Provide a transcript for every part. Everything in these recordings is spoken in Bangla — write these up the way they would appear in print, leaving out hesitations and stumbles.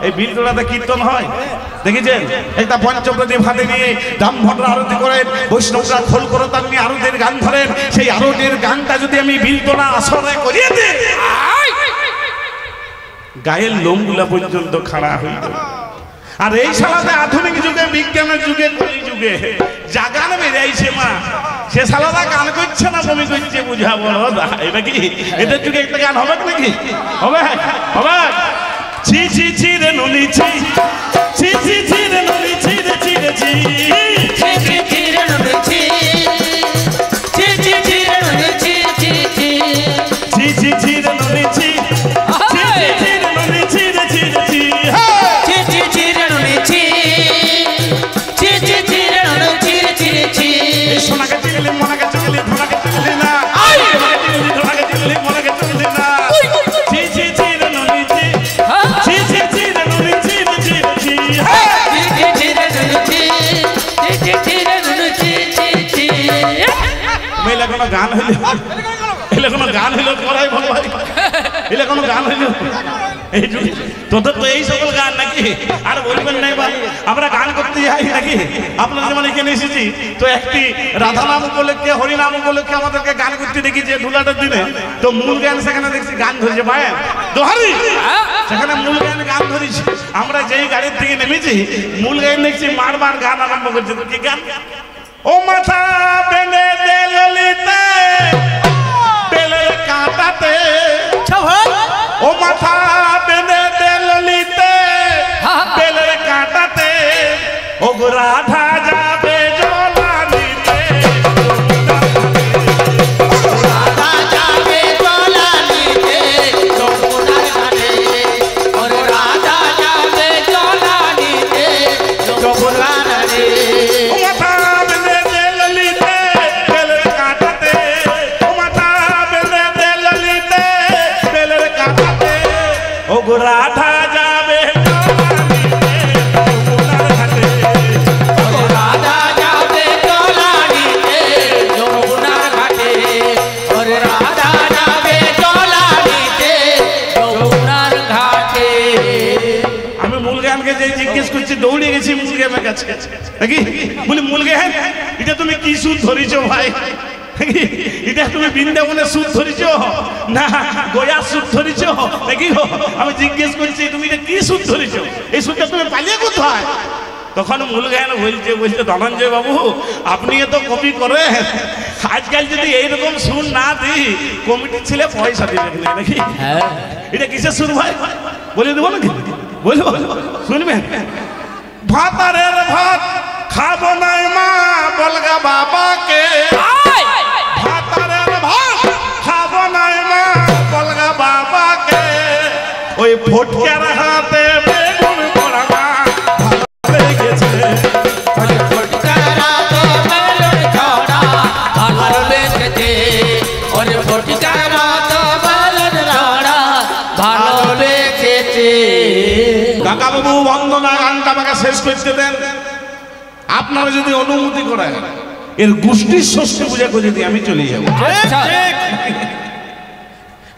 এই বিলতলাতে কীর্তন হয় দেখেছেন? একটা পঞ্চপ্রদীপ হাতে নিয়ে ব্রাহ্মণরা আরতি করেন, বৈষ্ণবরা খোল করতাল নিয়ে আরতির গান ধরেন। সেই আরতির গানটা যদি আমি বিলতলা আসরে করিয়ে দিই, গায়ের লোমগুলা পর্যন্ত খাড়া হয়ে যাবে। আর এই সালাতে আধুনিক যুগে, বিজ্ঞানের যুগে, কলি যুগে যা গান বেরিয়েছে মা, সে সালাদা গান করছে না বমি করছে, বুঝা বড় এটা কি? এটার যুগে একটা গান হবে নাকি? হবে হবে। ছি ছি ছি রে ননি ছি, ছি ছি ছি রে ননি ছি রে ছি রে ছি, ছি ছি ছি রে ননি ছি, ছি ছি ছি রে ননি ছি ছি ছি, ছি ছি ছি রে ননি ছি, ছি ছি ছি রে ননি ছি রে ছি রে ছি, ছি ছি ছি রে ননি ছি, ছি ছি ছি রে ননি ছি রে ছি রে ছি। এই সোনাকে চিগলি মনাকে চিগলি ধনাকে চিগলি না, ধনাকে চিগলি মনাকে চিগলি না, ছি ছি ছি রে ননি ছি, ছি ছি ছি রে ননি ছি রে ছি রে ছি, ছি ছি ছি রে ননি ছি, ছি ছি ছি রে ননি ছি ছি ছি। মেলা কোনো গান হইল, এলে কোনো গান হইল পড়াই ভালো ভাই, এলে কোনো গান হইল এই যুগে তোদের তো এই সকল গান নাকি? আর বলবেন নাই ভাই আমরা গান করতে যাই নাকি? আপনারা যেমন এখানে এসেছি তো একটি রাধা নাম উপলক্ষে, হরিনাম উপলক্ষে আমাদেরকে গান করতে দেখেছি ধুলাটার দিনে। তো মূল গান সেখানে দেখছি গান ধরেছে ভাই দোহারি, সেখানে মূল গান ধরেছি। আমরা যেই গাড়ির থেকে নেমেছি মূল গান দেখছি মারবার গান আরম্ভ করছে। কি গান? ও মাথা বেঁধে দে ললিতে বেলের কাঁটাতে, ও মাথা বেঁধে দে ললিতে বেলের কাঁটাতে, ও গো রাধা যাবে জলানিতে, রাধা যাবে জলানিতে যমুনার ঘাটে, ওরে রাধা যাবে জলানিতে যমুনার ঘাটে। ও মাথা বেঁধে দে ললিতে বেলের কাঁটাতে, ও মাথা বেঁধে দে ললিতে বেলের কাঁটাতে, ও গো রাধা যাবে রাধা যাবে জলানিতে যমুনার ঘাটে, ওরে রাধা যাবে জলানিতে যমুনার ঘাটে। আমি মূল গানকে যে জিজ্ঞেস করছি দৌড়ে গেছি মূল গানের কাছে নাকি? বলি মূল গান এটা তুমি কি সুদ ধরিছ ভাই? এটা তুমি বৃন্দাবনের সুদ ধরিছ না গয়া সুদ ধরিছ নাকি? আমি জিজ্ঞেস করছি তুমি এটা কি সুদ ধরিছ? এই সুদটা তুমি পালিয়ে কোথায়? তখন মূল গান বলছে ধনঞ্জয় বাবু আপনি তো কপি করে, আজকাল যদি এইরকম সুর না দিই কমিটির ছেলে পয়সা দিবে নাকি? এটা কিসের সুর ভাই বলে দেবো নাকি? বলবো শুনবেন? ভাতারের ভাত খাবো নাই মা বলগা বাবাকে, ভাতারের ভাত খাবো নাই মা বলগা বাবাকে, ওই ফটকার হাতে বেগুন পোড়া মা ভালো লেগেছে, ফটকারা তো বেলুন ছড়া ভালো লেগেছে, ওরে ফটকারা তো বেলুন ছড়া ভালো লেগেছে। কাকা বাবু বন্দনা গানটা আমাকে শেষ করতে দেন। আপনারা যদি অনুমতি করেন এর গোষ্ঠীর ষষ্ঠী পূজা করে যদি আমি চলে যাবো।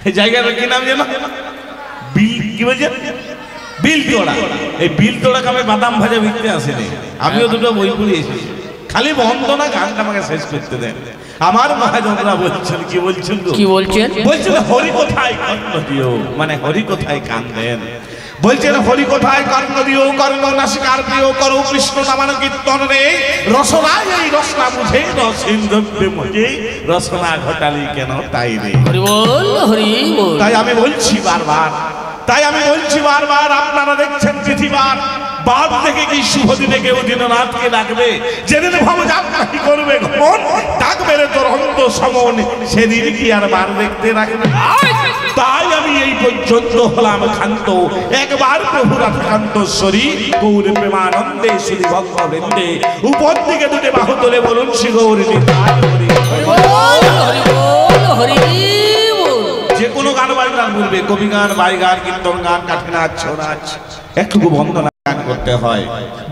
এই জায়গাটার কি নাম জানো? বিল কি বলছেন? বিলতোড়া। এই বিলতোড়াকে আমি বাদাম ভাজা বিকতে আসিনি, আমিও দুটো বই পড়ে এসেছি। খালি বন্দনা গানটা আমাকে শেষ করতে দেন। আমার মহাজনরা বলছেন কি বলছেন? কি বলছেন? বলছেন হরি কোথায় কর্ণ দিও, মানে হরি কোথায় কান দেন। বলছেন হরি কোথায় কর্ণ দিও, কর্ণ নাসিকার প্রিয় করো কৃষ্ণ নামান কীর্তন রে, রসনায় এই রসনা বুঝে রসিন্দব্যে মজে, রসনা ঘটালি কেন তাই রে। হরি বল হরি বল। তাই আমি বলছি বারবার, আপনারা দেখছেন পৃথিবীর বাদ থেকে কি শুভ দিনে কেউ দিনরাতকে ডাকবে, যেদিন ভাবো যাত্রাটি করবে ঘমন ডাকবে রে তোর অন্ত সমন, সেদিন কি আর বার দেখতে রাখবে। তাই আমি এই পর্যন্ত হলাম ক্ষান্ত, একবার প্রভু রাধাকান্তশ্বরী গৌর প্রেমানন্দে শ্রী ভক্ত বৃন্দে, উপর দিকে দুটি বাহু তুলে বলুন শ্রী গৌরী যে কোনো গান বাজনার বলবে, কবি গান, বাই গান, কীর্তন গান, কাঠি নাচ, ছৌ নাচ, একটুকু বন্দনা গান করতে হয়।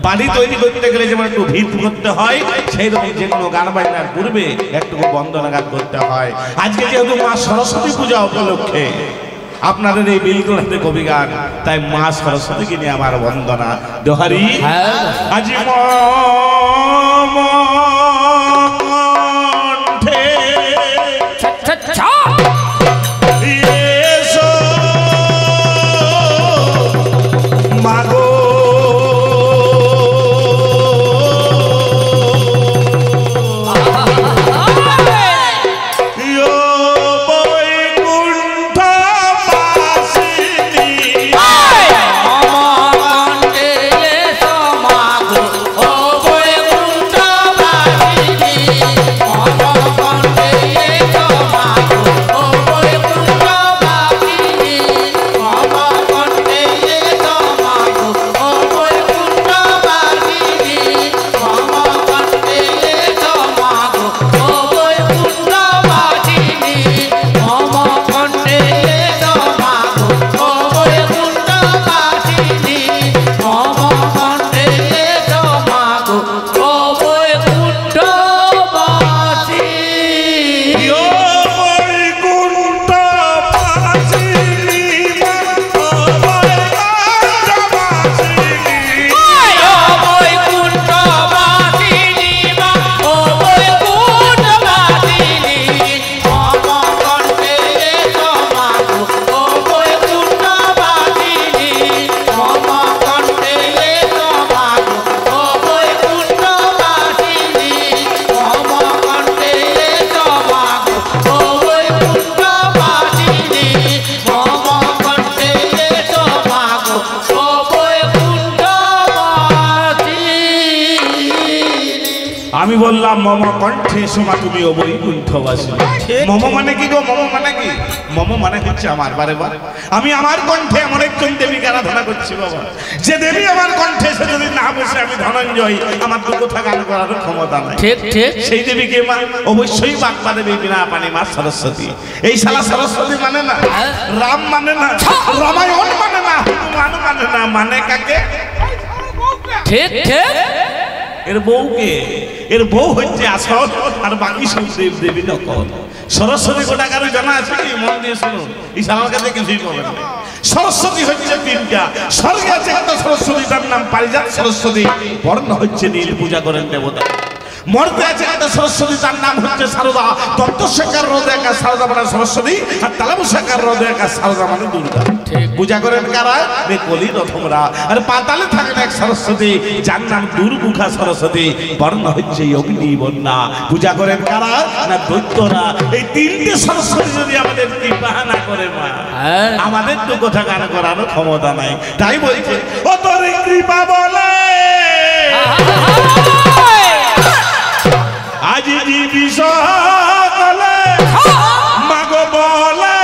বাড়ি তৈরি করতে গেলে যেমন একটু ভিত করতে হয়, সেই রকম যে কোনো গান বাজনার পূর্বে একটু বন্দনা গান করতে হয়। আজকে যেহেতু মা সরস্বতী পূজা উপলক্ষে আপনাদের এই বিলগুলোতে কবি গান, তাই মা সরস্বতীকে নিয়ে আমার বন্দনা দোহারি। আজি আমি বললাম মম কণ্ঠে সোমা তুমি ও বৈকুণ্ঠবাসী। মম মানে কি গো? মম মানে কি? মম মানে হচ্ছে আমার। বারে বার আমি আমার কণ্ঠে এমন একজন দেবীকে আরাধনা করছি বাবা, যে দেবী আমার কণ্ঠে সে যদি না বসে আমি ধনঞ্জয়, আমার দু কথা গান করার ক্ষমতা নাই। ঠিক ঠিক। সেই দেবীকে মা অবশ্যই বাগবা দেবী, বিনা পানি মা সরস্বতী। এই শালা সরস্বতী মানে না, রাম মানে না, রামায়ণ মানে না, হনুমান মানে না, মানে কাকে? ঠিক ঠিক। এর বউকে, এর বউ হচ্ছে আসল, আর বাকি সব দেব দেবী নকল। সরস্বতী গোটা কারো জানা আছে কি? মন দিয়ে শুনুন, এই সালার কাছে কিছুই পাবেন না। সরস্বতী হচ্ছে তিনটা। স্বর্গে আছে একটা সরস্বতী, তার নাম পারিজাত সরস্বতী, বর্ণ হচ্ছে নীল, পূজা করেন দেবতা। মর্তে আছে একটা সরস্বতী, তার নাম হচ্ছে সারদা। দন্তস্বকার রোদে একা সারদা মানে সরস্বতী, আর তালাবস্বকার রোদে একা সারদা মানে দুর্গা। পূজা করেন কারা? কলি রথমরা। আর পাতালে থাকেন এক সরস্বতী, যার নাম দুর্মুখা সরস্বতী, বর্ণ হচ্ছে অগ্নি বন্যা। পূজা করেন কারা? না দৈত্যরা। এই তিনটে সরস্বতী যদি আমাদের কৃপা না করে মা, আমাদের তো কথা গান করার ক্ষমতা নাই। তাই বলছে ও তোর কৃপা বলে আজি জীবী সকলে মাগো বলে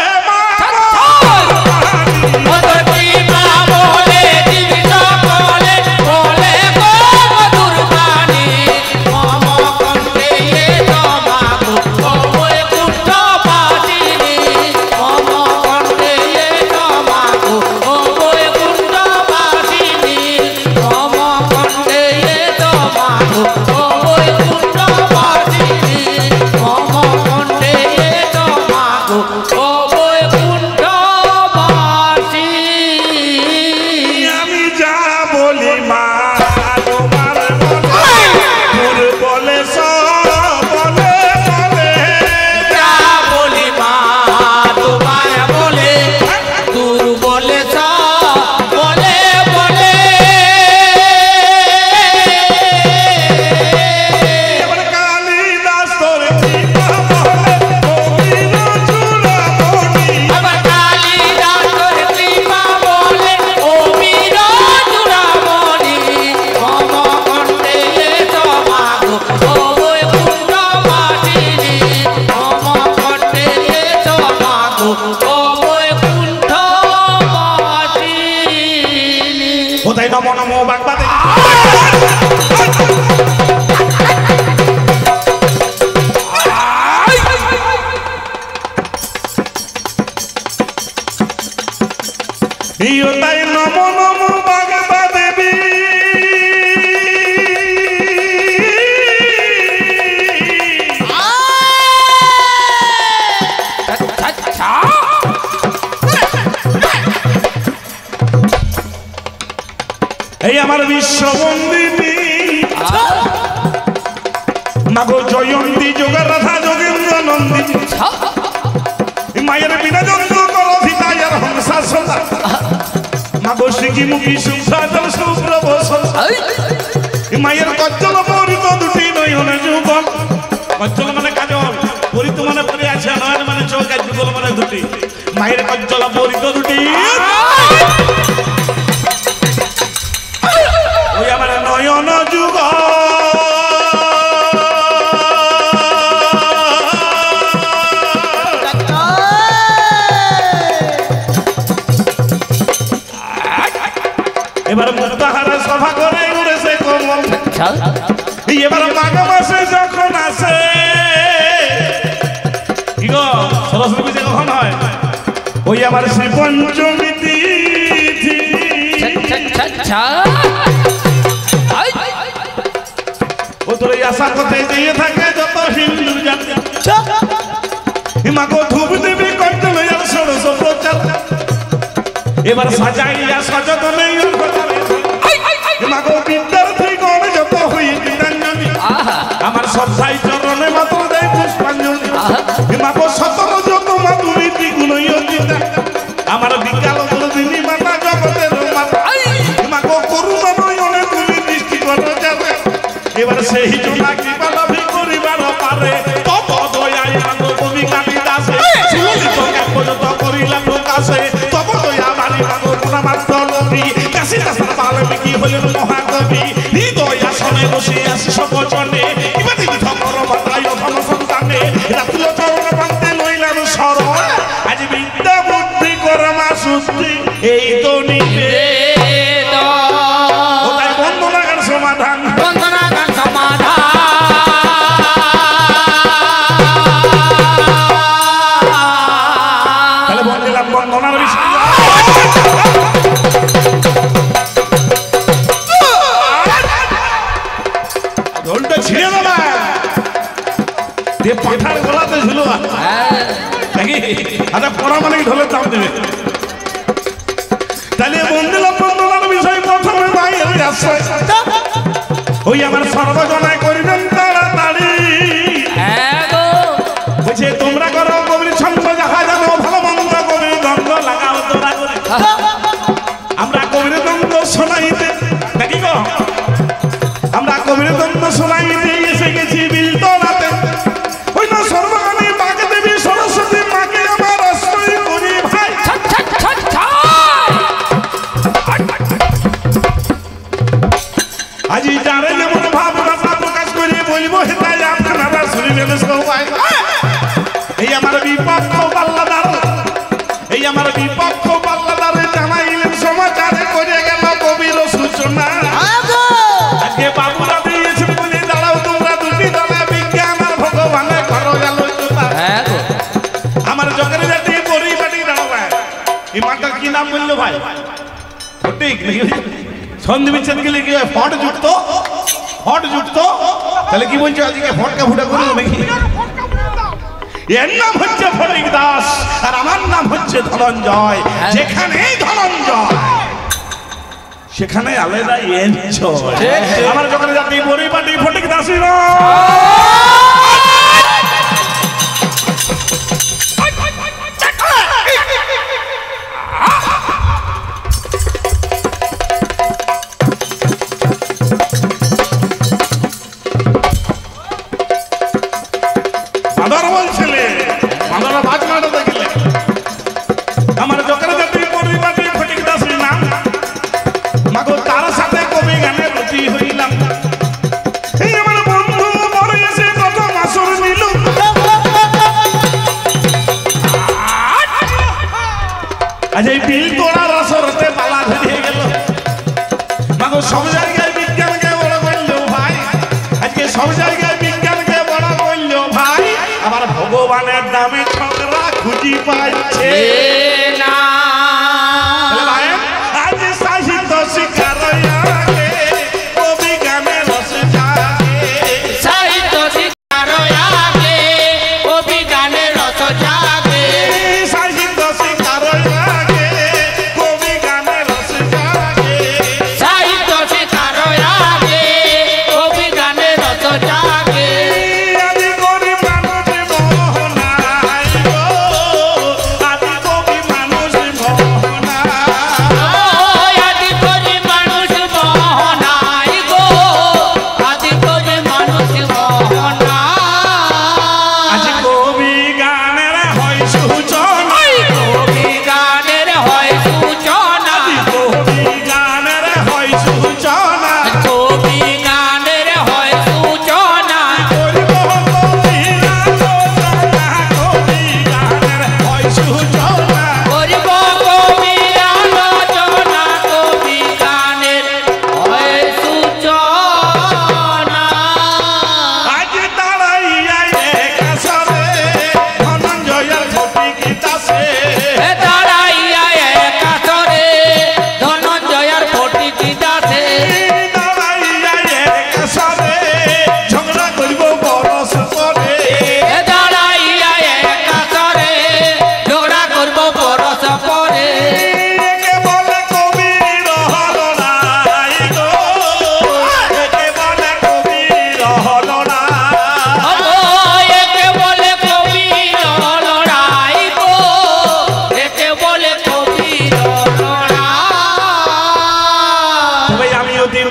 নমো নমো বাগবা দেবী। তাই নমো নমো বাগবা দেবী। এই আমার বিশ্ববন্দিনী মাগো জয়ন্তী যোগের রাধা যোগেন্দ্র নন্দিনী মায়ের বিনা যন্ত্র করো ভিতায়ার হংসা সদা মাগো শিখি মুখী সুসাদল সুপ্রভ মায়ের কজ্জল পরিত দুটি নয়নে যুগল কজ্জল মানে কাজল পরিত মানে পরে আছে নয়ন মানে চোখ আর যুগল মানে দুটি মায়ের কজ্জল পরিত দুটি ওই আমার নয়ন যুগ এবার মুক্তাহারা সভা করে উড়েছে কমল এবার মাঘ মাসে যখন আসে কি গো সরস্বতী পূজা কখন হয় ওই আমার শ্রী পঞ্চমী তিথি ও তোর এই আশা কথায় দিয়ে থাকে যত হিন্দু জাতি মাগো ধূপ দেবী করতে লইয়ার ষোড়শ প্রচার এবার সাজাইয়া সযতনে মাগো বিদ্যার্থী গণ যত হই বিদ্যাঞ্জলি আমার সবসাই চরণে মাত্র দেয় পুষ্পাঞ্জলি মাগো সতর যত মাতুরি দ্বিগুণই অর্জিতা আমার বিকাল দিনী মাতা জগতের মাতা মাগো করুণা নয়নে তুমি দৃষ্টি করো যাবে এবার সেই জোনা কৃপা লাভি করিবার পারে তত দয়ায় মাগো কবি কালিদাসে সুললিত কাব্য যত করিলা প্রকাশে তব দয়া বাড়ি মাগো গুণমাত্র নবী কাশীদাসের বাল্মীকি হলেন মহাকবি হৃদয় আসনে বসে আসি সবজনে ইবাদি ধমর মাতায় ধম সন্তানে রাতুল চরণ পান্তে লইলাম শরণ আজ বিদ্যা বুদ্ধি কর্মা শুদ্ধি এই তো নিবেদ ও তাই বন্দনা গান সমাধান বন্দনা গান সমাধান তাহলে বললাম বন্দনার বিষয় ঢোলটা ছিঁড়ে দেবা দিয়ে পাঠার গলাতে ঝুলো নাকি আচ্ছা পড়া মানে ঢোলের দাম দেবে তাহলে বন্দিলাম বন্দনার বিষয় প্রথমে বাইরে আসছে ওই আমার সর্বজনায় করিবেন তাড়াতাড়ি বলছে তোমরা করো কবির ছন্দ যাহা জানো ভালো মন্দ কবির দ্বন্দ্ব লাগাও তোরা করে আমরা কবির দ্বন্দ্ব শোনাইতে নাকি গো আমরা কবির দ্বন্দ্ব শোনাইতে এসে গেছি বিলতলাতে ওই না সর্বকালী মাকে দেবী সরস্বতী মাকে আমার আশ্রয় করি ভাই আজি যারে যেমন ভাব ভাষা প্রকাশ করে বলবো হেতাই আপনারা শুনিবেন সবাই এই আমার বিপক্ষ পাল্লাদার এই আমার বিপক্ষ পাল্লাদার জানাইলেন সমাচারে করে গেল কবির সূচনা আজকে বাবুরা দিয়েছে বলে দাঁড়াও তোমরা দুটি দলে বিজ্ঞান আর ভগবানে করো আলোচনা আমার জগের জাতি পরিবাটি দাঁড়াবা এই মাটার কি নাম বললো ভাই ঠিক সন্ধি বিচ্ছেদ গেলে কি ফট জুটতো তাহলে কি বলছো আজকে ফটকা ফুটা করবো নাকি এর নাম হচ্ছে ফটিক দাস আর আমার নাম হচ্ছে ধনঞ্জয় যেখানেই ধনঞ্জয় সেখানে আলাদা এনজয় আমার যখন জাতি পরিপাটি ফটিক দাসী আমার যখন জাতি পরিপাটি ফটিক দাসী নাম মাগো তার সাথে কবি গানে রতি হইলাম এই আমার বন্ধু মরে এসে প্রথম আসর নিল আজ এই বিল তোড়ার আসরতে পালা ধরিয়ে গেল মাগো সব জায়গায় বিজ্ঞানকে বড় করলো ভাই আজকে সব জায়গায় বিজ্ঞানকে বড় করলো ভাই আবার ভগবানের নামে ঝগড়া খুঁজি পাচ্ছে না আজ সাহিত্য শিক্ষার আগে কবি গানে রস জাগে সাহিত্য শিক্ষার আগে কবি গানে রস জাগে সাহিত্য শিক্ষার আগে কবি গানে রস জাগে সাহিত্য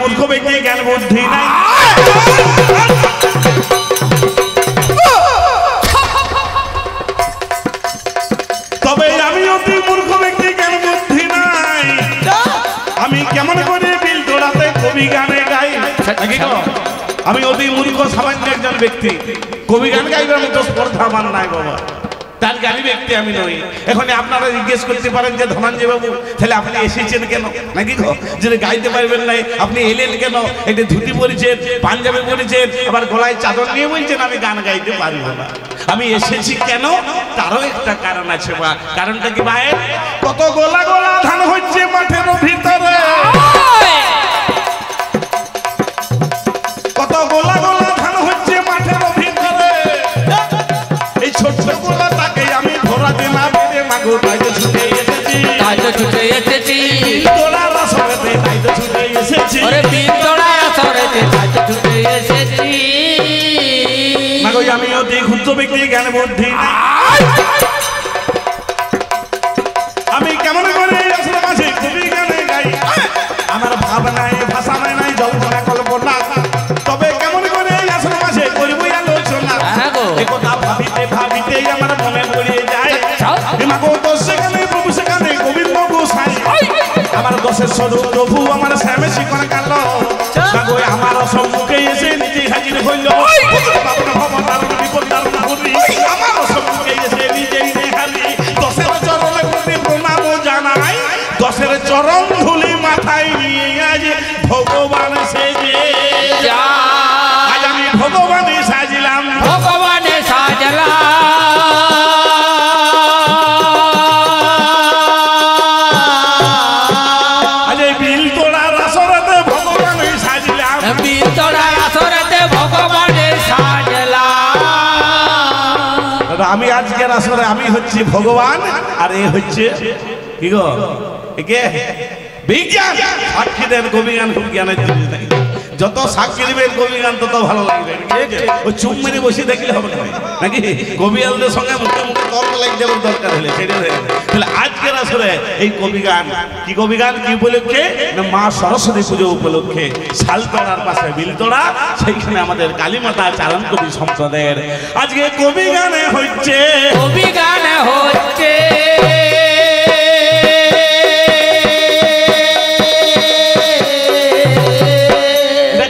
মূর্খ ব্যক্তি, জ্ঞান বুদ্ধি নাই। তবে আমি অতি মূর্খ ব্যক্তি, জ্ঞান বুদ্ধি নাই। আমি কেমন করে বিল তোড়াতে কবি গানে গাই? আমি অতি মূর্খ সামান্য একজন ব্যক্তি, কবি গান গাইবার মতো স্পর্ধা আমার নাই বাবা, তার জ্ঞানী ব্যক্তি আমি নই। এখন আপনারা জিজ্ঞেস করতে পারেন যে ধনঞ্জয় বাবু তাহলে আপনি এসেছেন কেন, নাকি গো যে গাইতে পারবেন নাই আপনি এলেন কেন? একটি ধুতি পরেছেন, পাঞ্জাবি পরেছেন, আবার গলায় চাদর নিয়ে বলছেন আমি গান গাইতে পারবো না। আমি এসেছি কেন, তারও একটা কারণ আছে বা কারণটা কি ভাই? কত গোলা গোলা ধান হচ্ছে মাঠের ভিতরে, কত গোলা গোলা ধান হচ্ছে মাঠের ভিতরে, এই ছোট্ট গোলা তাকে আমি ধরাতে না পেরে মাগো তাই তো ছুটে এসেছি, তাই তো ছুটে এসেছি, তোলার আসরেতে তাই তো ছুটে এসেছি, ওরে বিন্দোড়ার আসরেতে তাই তো ছুটে এসেছি। মাগো আমি অতি ক্ষুদ্র ব্যক্তি, জ্ঞান বুদ্ধি নাই। আমি কেমন করে আসলে মাঝে কবি গানে গাই? আমার ভাব নাই, ভাষা নাই, জল্পনা কল্পনা, তবে কেমন করে আসলে মাঝে করবো আলোচনা? একথা ভাবিতে ভাবিতেই আমার মনে পড়িয়ে যায় মাগো দশ সেখানে প্রভু সেখানে গোবিন্দ গোসাই, আমার দশের স্বরূপ প্রভু আমার শ্যামে শিকন কাল, মাগো আমার সম্মুখে এসে নিজে হাজির হইল, আমার সম্মুখে এসে নিজেই নেহারি, দশের চরণে প্রণাম জানাই, দশের চরণ ধুলি মাথায় নিয়ে আজ ভগবান সেজে আজ আমি ভগবানে সাজলাম, ভগবানে সাজলাম। আজ এই বিল তোড়ার আসরেতে ভগবানে সাজলাম, বিল তোড়ার আসরেতে ভগবানে সাজলাম। আমি আজকের আসরে আমি হচ্ছি ভগবান আর এ হচ্ছে কি গো একে বিজ্ঞান। সাক্ষী দেন কবি গান খুব জ্ঞানের জিনিস নাই, যত সাক্ষী দিবেন কবি গান তত ভালো লাগবে। ওই চুপ মেরে বসে দেখলে হবে না নাকি? কবিয়ালদের সঙ্গে মুখে মুখে তর্ক লাগে যাবার দরকার হলে সেটা তাহলে আজকের আসরে এই কবি গান কি, কবি গান কি উপলক্ষে? না মা সরস্বতী পুজো উপলক্ষে শালতলার পাশে বিলতলা, সেইখানে আমাদের কালীমাতা চারণ কবি সম্প্রদায়ের আজকে কবি গানে হচ্ছে, কবি গান হচ্ছে।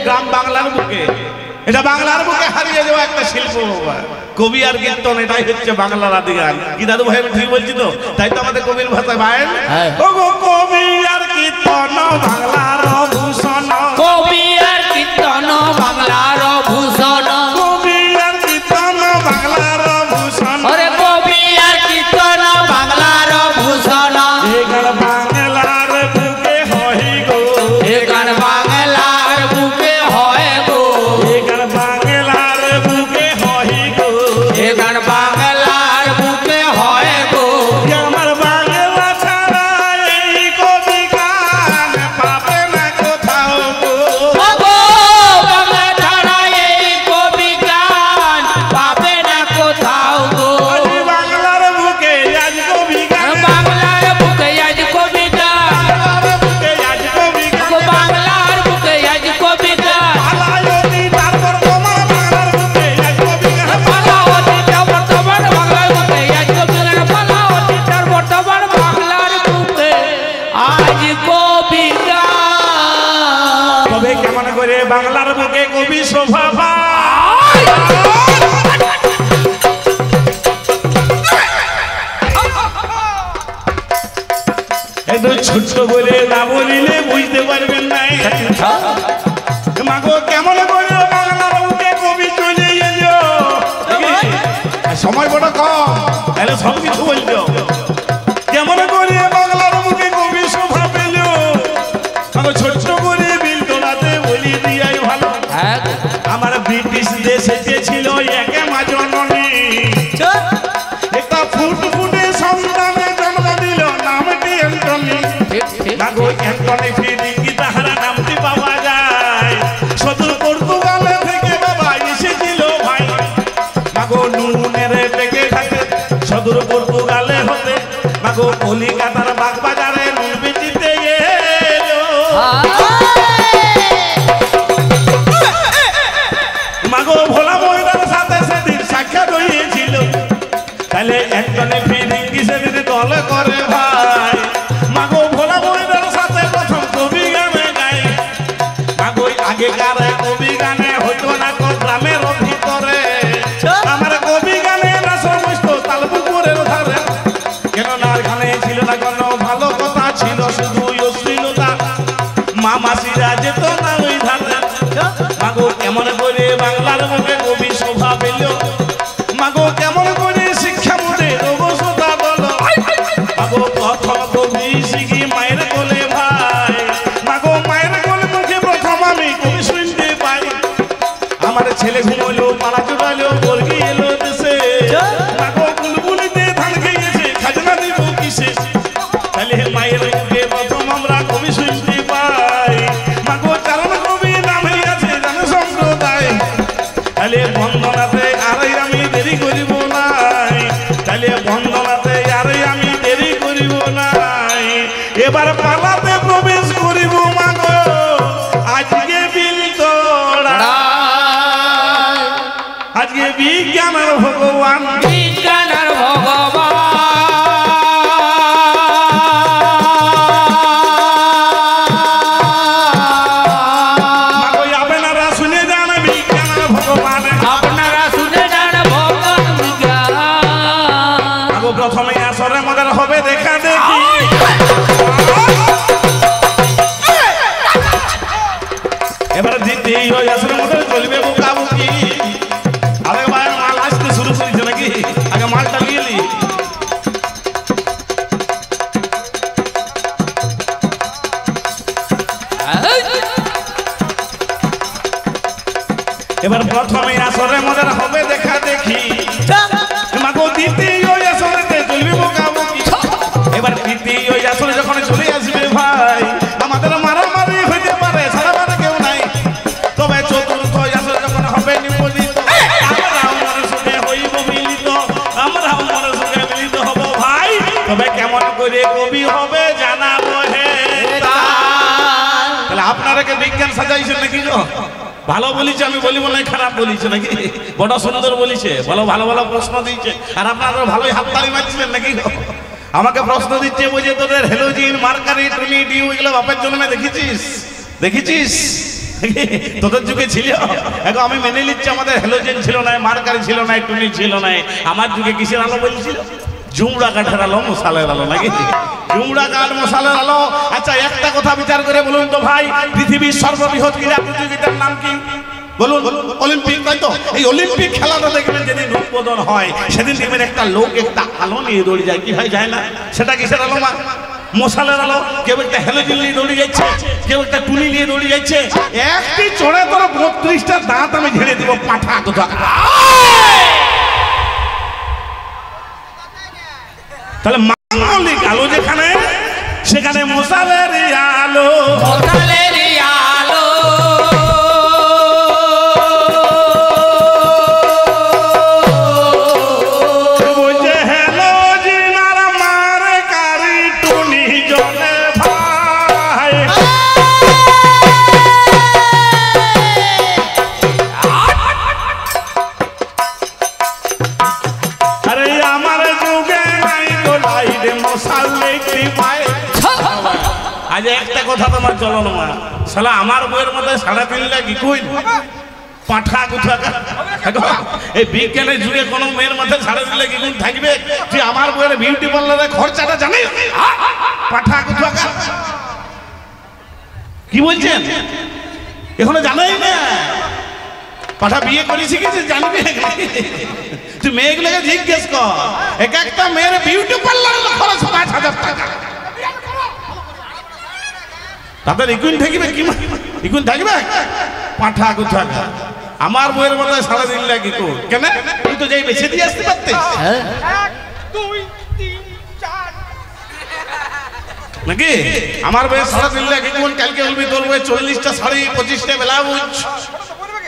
গ্রাম বাংলার বুকে, এটা বাংলার বুকে হারিয়ে যাওয়া একটা শিল্প বাবা। কবি আর কীর্তন এটাই হচ্ছে বাংলার আদি গান। কি দাদু ভাই আমি ঠিক বলছি তো? তাই তো আমাদের কবির ভাষায় ভাই ওগো কবি আর কীর্তন বাংলার ভূষণ, কবি আর কীর্তন বাংলার ভূষণ, কবি আর কীর্তন বাংলার ভূষণ, ওরে কবি আর কীর্তন বাংলার ভূষণ। এই গান বাংলার বুকে হয় গো, এই গান বাংলার বুকে হয় গো, এই গান বাংলার বুকে হয় গো, এই গান বাংলার বুকে হয় গো। আমার বাংলা ছাড়া এই কবি গান পাবে না কোথাও গো, ওগো বাংলা ছাড়া এই কবি গান পাবে না কোথাও গো। আজ বাংলার বুকে আজ কবি গান, বাংলার বুকে আজ কবি গান, বাংলার বুকে আজ কবি গান, বাংলার বুকে আজ কবি গান। আলায়নি তারপর তোমার বাংলার বুকে আজ কবি গান, পালাওয়াতিটা বর্তমান বাংলার বুকে আজ কবি গান, পালাওয়াতিটার বর্তমান বাংলার বুকে আজ কবি গান। তবে কেমন করে বাংলার বুকে কবি শোভা পায়? একটু ছোট্ট করে না বলিলে বুঝতে পারবেন নাই মাগো কেমন করে বাংলার বুকে কবি চলে এলো, সময় বড় কম তাহলে সব কিছু বলছো। কেমন করে বাংলার বুকে কবি শোভা পেল, মাগো ছোট্ট করে বিল তোলাতে বলি দিয়াই ভালো। আমার ব্রিটিশ দেশে যে ছিল একে মা জননী, একটা ফুটফুটে সন্তানের জন্ম দিল নামটি অ্যান্টনি, মাগো অ্যান্টনি ফিরি কি তাহারা নামটি পাওয়া যায়? সদর পর্তুগালে থেকে বাবা এসেছিল ভাই, মাগো নুনের পেকে থাকে সদর পর্তুগালে হতে, মাগো কলিকাতার বাগবাজারে নুন বেচিতে এলো। হাজিরা যেত না ওই ধারে মাগো কেমন করে বাংলার বুকে কবি শোভা পেল মাগো কেমন করে শিক্ষা মধ্যে অবস্থা বলো মাগো প্রথম কবি শিখি মায়ের কোলে ভাই মাগো মায়ের কোলে মুখে প্রথম আমি কবি শুনতে পাই আমার ছেলে ঘুমলো পাড়া চুড়ালো বর্গি এলো দেশে মাগো বুলবুলিতে ধান খেয়েছে খাজনা দিব কিসে তাহলে মায়ের মুখে প্রথম আমরা কবি শুনতে পাই মাগো কারণ কবি নামে আছে জানে সম্প্রদায় তাহলে বন্দনাতে আরে আমি দেরি করিব নাই তাহলে বন্দনাতে আরে আমি দেরি করিব নাই এবার পালাতে প্রবেশ করিব মাগো আজকে বিল তোড়া আজকে বিজ্ঞানের ভগবান বিজ্ঞানের ভগবান মাগো আপনারা শুনে যান বিজ্ঞানের ভগবান আপনারা শুনে যান ভগবান বিজ্ঞান মাগো প্রথমে আসরে মজার হবে দেখা দেখি এবার দিতেই ওই আসরে মধ্যে চলবে বোকাবুকি আরে ভাই মাল আসতে শুরু করেছে নাকি আগে মালটা নিয়ে নি এবার প্রথমে আসরে মজার হবে দেখা দেখি মাগো দিতেই ওই আসরেতে চলবে বোকাবুকি এবার দিতেই ওই আসরে যখন চলে আসবে ভাই আমাদের মারামারি হইতে পারে সারাবার কেউ নাই তবে চতুর্থ আসরে যখন হবে নিপজিত আমরাও মনের সুখে হইব মিলিত আমরাও মনের সুখে মিলিত হব ভাই তবে কেমন করে কবি হবে জানাবো হে তাহলে আপনারা কে বিজ্ঞান সাজাইছেন নাকি গো ভালো বলিছে আমি বলিব না খারাপ বলিছে নাকি বড় সুন্দর বলিছে ভালো ভালো ভালো প্রশ্ন দিয়েছে আর আপনারা ভালোই হাততালি মারছিলেন নাকি গো আমাকে প্রশ্ন দিচ্ছে বুঝে তোদের হেলোজিন মার্কারি টুনি ডিউ এগুলো বাপের জন্মে দেখেছিস দেখেছিস তোদের যুগে ছিল এখন আমি মেনে নিচ্ছি আমাদের হেলোজেন ছিল না মার্কারি ছিল না টুনি ছিল না আমার যুগে কিসের আলো বলছিল জুমড়া কাঠের আলো মশালের আলো নাকি জুমড়া কাঠ মশালের আলো আচ্ছা একটা কথা বিচার করে বলুন তো ভাই পৃথিবীর সর্ববৃহৎ ক্রীড়া প্রতিযোগিতার নাম কি বলুন অলিম্পিক তাই তো এই অলিম্পিক খেলাটা দেখবেন যেদিন উদ্বোধন হয় সেদিন দেখবেন একটা লোক একটা আলো নিয়ে দৌড়ে যায় কি হয় যায় না সেটা কিসের আলো মা মশালের আলো কেউ একটা হ্যালোজেন নিয়ে দৌড়ে যাচ্ছে কেউ একটা টুনি নিয়ে দৌড়ে যাচ্ছে একটি চড়ে তোর 32টা দাঁত আমি ঝেড়ে দিব পাঠা কোথা তাহলে মাঙ্গলিক আলো যেখানে সেখানে মশালের আলো মশালের আলো বলছে হ্যালোজিন আর মার্কারি টুনি জলে ভাই আরে আমার যুগে নাই তো লাইট মশাল দেখতে পাই আজ একটা কথা তোমার চলো না শালা আমার বইয়ের মধ্যে 3.5 লাখ কই পাঠা কোথা এই বিজ্ঞানের যুগে কোনো মেয়ের মধ্যে 3.5 লাখ গুণ থাকবে তুই আমার বইয়ের বিউটি পার্লারের খরচাটা জানিস পাঠা কোথা কি বলছেন এখনো জানাই না পাঠা বিয়ে করেছি কি জানবি তুই মেয়েগুলোকে জিজ্ঞেস কর এক একটা মেয়ের বিউটি পার্লারের খরচ 5,000 টাকা তাদের ইকুইন থাকবে কি ইকুইন থাকবে পাঠা কোথা আমার বইয়ের মধ্যে 3.5 লাখ ইকুইন কেন তুই তো যাই বেছে দিয়ে আসতে পারতিস 1 2 3 4 নাকি আমার বইয়ের 3.5 লাখ ইকুইন কালকে বলবি তোর বইয়ে 40টা শাড়ি 25টা ব্লাউজ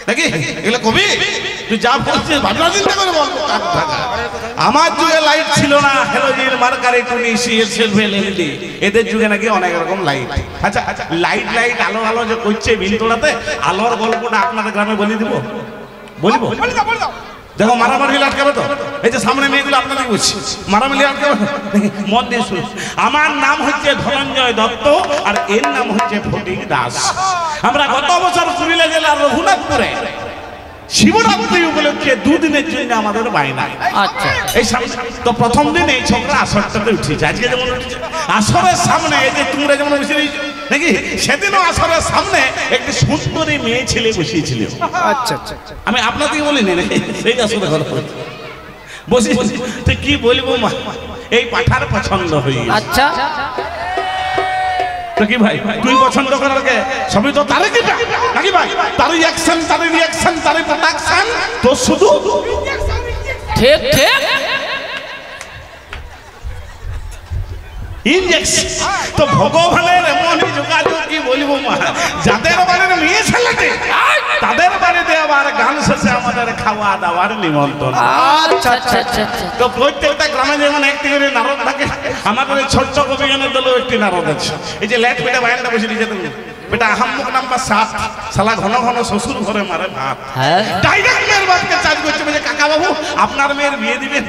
নাকি এগুলো কবি তুই যা বলছিস ভাবনা চিন্তা করে বল আমার যুগে লাইট ছিল না হ্যালোজিন মার্কারি টুনি সিএসএল এলইডি এদের যুগে নাকি অনেক রকম লাইট আচ্ছা লাইট লাইট আলো আলো যে করছে বিলতোড়াতে আলোর গল্পটা আপনাদের গ্রামে বলে দিব বলবো বলে দাও দেখো মারামারি আটকাবে তো এই যে সামনে মেয়েগুলো আপনাদের বলছি মারামারি আটকাবে মন দিয়ে শুনুন আমার নাম হচ্ছে ধনঞ্জয় দত্ত আর এর নাম হচ্ছে ফটিক দাস আমরা গত বছর পুরুলিয়া জেলার রঘুনাথপুরে শিবরাত্রি উপলক্ষে 2 দিনের জন্য আমাদের বায়না আচ্ছা এই তো প্রথম দিন এই ছোকরা আসরটাতে উঠেছে আজকে যেমন উঠেছে আসরের সামনে এই যে তোমরা যেমন বসে নাকি সেদিনও আসরের সামনে একটি সুন্দরী মেয়ে ছেলে বসিয়েছিল। আচ্ছা আমি আপনাকে বলিনি নাকি সেই আসরে ঘর বসি তো কি বলবো মা, এই পাঠার পছন্দ হয়ে গেছে। আচ্ছা তো কি ভাই তুই পছন্দ করার কে সবই তো তারে কি নাকি ভাই, তারই অ্যাকশন তারই রিঅ্যাকশন তারই প্রোডাকশন তো শুধু ঠিক ঠিক ইনজেকশন। তো ভগবানের এমনই যোগাযোগ কি বলবো মা, যাদের বাড়ির মেয়ে ছেলেটি তাদের বাড়িতে আবার গান শেষে আমাদের খাওয়া দাওয়ার নিমন্ত্রণ। আচ্ছা আচ্ছা আচ্ছা আচ্ছা তো প্রত্যেকটা গ্রামে যেমন একটি করে নারদ থাকে, আমাদের এই ছোট্ট কবিগানের দলেও একটি নারদ আছে। এই যে লেট পেটে বায়ানটা বসে দিয়েছে তুমি বেটা আহাম্মক নাম্বার 7 শালা ঘন ঘন শ্বশুর ঘরে মারে ভাত। হ্যাঁ ডাইরেক্ট মেয়ের বাপকে চার্জ করছে, বলছে কাকা বাবু আপনার মেয়ের বিয়ে দিবেন।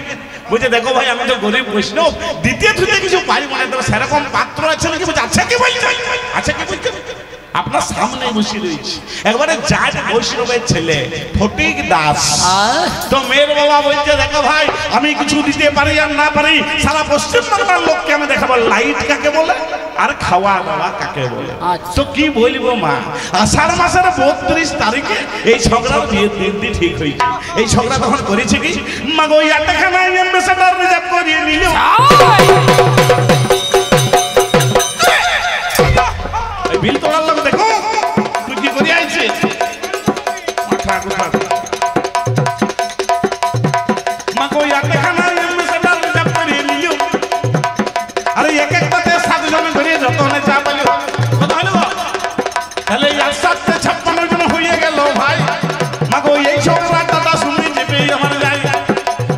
বলছে দেখো ভাই আমি তো গরিব বৈষ্ণব, দ্বিতীয় তৃতীয় কিছু পাই মনে তো সেরকম পাত্র আছে নাকি? বলছে আচ্ছা কি বলছে, আচ্ছা কি বলছে, আপনার সামনে বসে রয়েছে একবারে জাত বৈষ্ণবের ছেলে ফটিক দাস। তো মেয়ের বাবা বলছে দেখো ভাই আমি কিছু দিতে পারি আর না পারি, সারা পশ্চিমবাংলার লোককে আমি দেখাবো লাইট কাকে বলে আর খাওয়া দাওয়া কাকে বলে। তো কি বলবো মা, আষাঢ় মাসের 32 তারিখে এই ঝগড়ার বিয়ের দিন ঠিক হয়েছে। এই ঝগড়া তখন করেছে কি মা গো ইয়াটাখানা এমবেসেডর রিজার্ভ করিয়ে নিল। বিল তোলার লোক দেখো তুই কি করে আইছিস মাথা গুথা মা কই ইয়াটাখানা এমবেসেডর রিজার্ভ করিয়ে নিল। আরে এক এক পাতে 7 জন করে যতনে চা পাইল কথা হলো তাহলে 756 জন হয়ে গেল ভাই। মা কই এই ঝগড়াটা শুনে যেতে আমার যাই,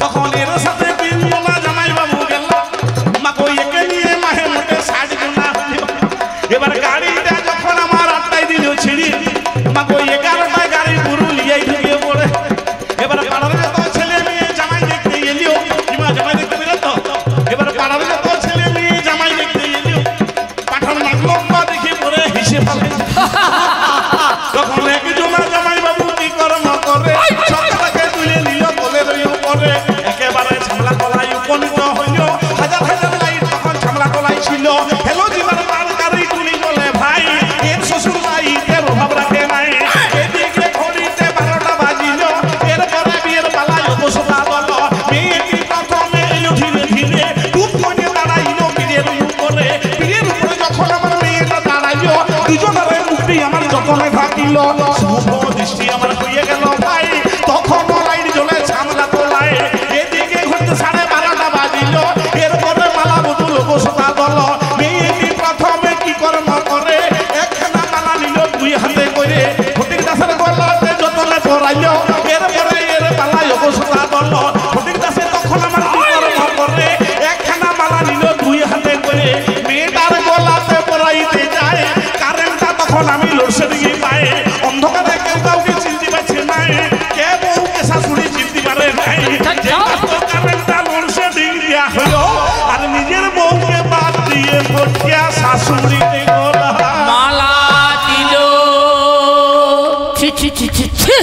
তখন এর সাথে 3 জনা জামাই বাবু গেল। মা কই একে নিয়ে মাহে মোটে 60 জনা হলো। এবার গাড়িটা যখন আমার 8টায় দিল ছিড়ি, মা কই 11টায় গাড়ি পুরুলিয়ায় ঢুকে পড়ে। এবার পাড়ার যত ছেলে মেয়ে জামাই দেখতে এলিও, কিমা জামাই দেখতে বেরোত তো, এবার পাড়ার যত ছেলে মেয়ে জামাই দেখতে এলিও পাঠান নাক লম্বা দেখে পড়ে হিসেব হবে। তখন একজনা জামাই বাবু কি কর্ম করে সকালকে তুলে নিল কোলের উপরে, একেবারে ছামলা কলাই উপনীত হইল। হাজার হাজার লাইট তখন ছামলা কলাই ছিল। হেলো জীবন তার গাড়ি তুলি বলে ভাই এর শ্বশুর লাইটের অভাব রাখে নাই। এদিকে ঘড়িতে 12টা বাজিল, এরপরে বিয়ের পালায় অবসরা দল। মেয়েটি প্রথমে এলো ধীরে ধীরে, খুব মনে দাঁড়াইল বিয়ের উপরে। বিয়ের উপরে যখন আমার মেয়েটা দাঁড়াইল, দুজনের মুখটি আমার যতনে থাকিল। শুভ দৃষ্টি আমার হয়ে গেল ভাই, তখন লাইট জ্বলে ছামলা তোলায়। এদিকে ঘুরতে 12:30 বাজিল, এরপরে মালা বদল অবসরা দল। মেয়েটি প্রথমে কি কর্ম করে একখানা মালা নিল 2 হাতে করে, ফটিক দাসের গলাতে যতনে পরাইল। এরপরে এর পালায় অবসরা দল। ফটিক দাসে তখন আমার কি কর্ম করে একখানা মালা নিল 2 হাতে করে, মেয়েটার গলাতে পরাইতে যায়। কারেন্টটা তখন আমি লোডশেডিং পাই, অন্ধকারে কেউ কাউকে চিনতে পারছে না, কে বউকে শাশুড়ি চিনতে পারে নাই। কারেন্টটা লোডশেডিং দেওয়া হলো আর নিজের বউকে বাদ দিয়ে পটিয়া শাশুড়িকে গলা মালা দিল ছি ছি ছি ছি ছি।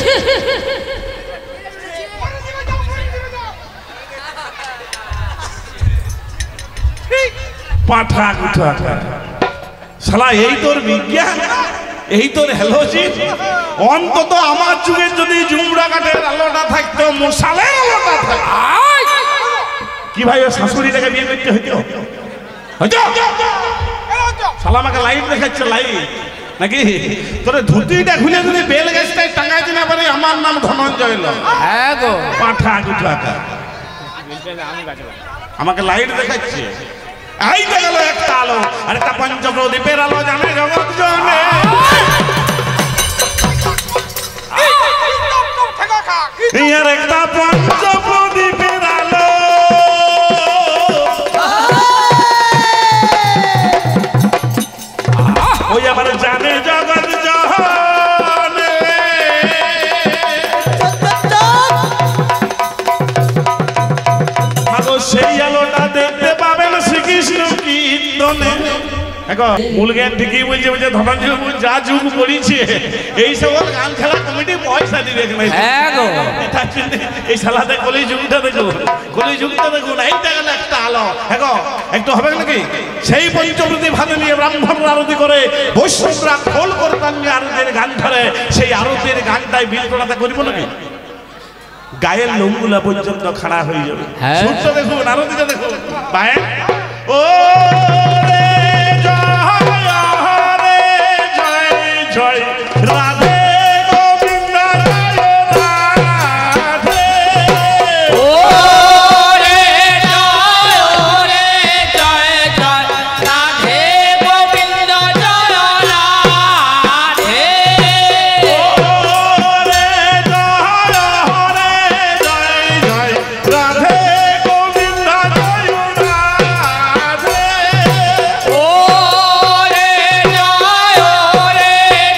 পাঠা গুঠা শালা এই তোর বিজ্ঞান, এই তোর হ্যালোজি। অন্তত আমার যুগে যদি জুমরা কাঠের আলোটা থাকতো, মশালের আলোটা থাকতো, কি ভাই ও শাশুড়িটাকে বিয়ে করতে হইতো? শালা আমাকে লাইট দেখাচ্ছে লাইট নাকি? তোর ধুতিটা খুলে যদি বেল গাছটাই টাঙাইতে না পারে আমার নাম ধনঞ্জয় ল। হ্যাঁ গো পাঠা গুঠা আমাকে লাইট দেখাচ্ছে। এই গেল একটা আলো, আর একটা পঞ্চপ্রদীপের আলো জানে জগৎ জনে। আর একটা পঞ্চপ্রদীপের আলো, ওই আবার জানে জগৎ জনে। সেই আলোটা দেখতে পাবেন শ্রীকৃষ্ণ কীর্তনে। দেখো মূল জ্ঞান ঠিকই বলছে বলছে ধনঞ্জয় বাবু যা যুগ পড়িছে এই সকল গান খেলা কমিটি পয়সা দিবে হ্যাঁ গো এই সালাতে কলিযুগটা দেখুন কলিযুগটা দেখুন এইটা গেল একটা আলো দেখো একটু হবে নাকি সেই পঞ্চমৃতি ভালো নিয়ে ব্রাহ্মণরা আরতি করে বৈষ্ণবরা খোল করতাম নিয়ে আরতির গান ধরে সেই আরতির গানটাই বিলকলাতে করিব নাকি গায়ের লোমগুলা পর্যন্ত খাড়া হয়ে যাবে সূর্য দেখুন আরতিটা দেখুন পায়ে ও রে জয় জয় রাধে গোবিন্দ রাধে ও রে জয় জয় রাধে গোবিন্দ জয় রাধে ও রে জয় রাধে গোবিন্দ জয় রাধে ও রে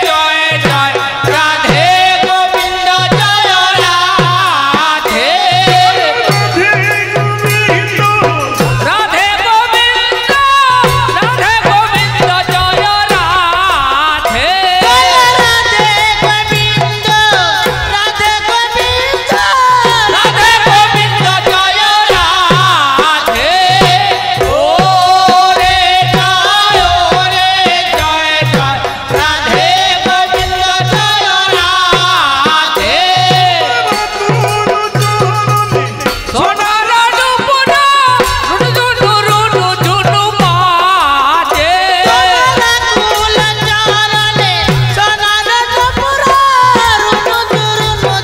জয় রাধে গোবিন্দ জয় রাধে রাধে গোবিন্দ জয় রাধে রাধে গোবিন্দ জয় রাধে ও রে জয় রাধে গোবিন্দ জয় রাধে সোনার ডুবুনা রুডু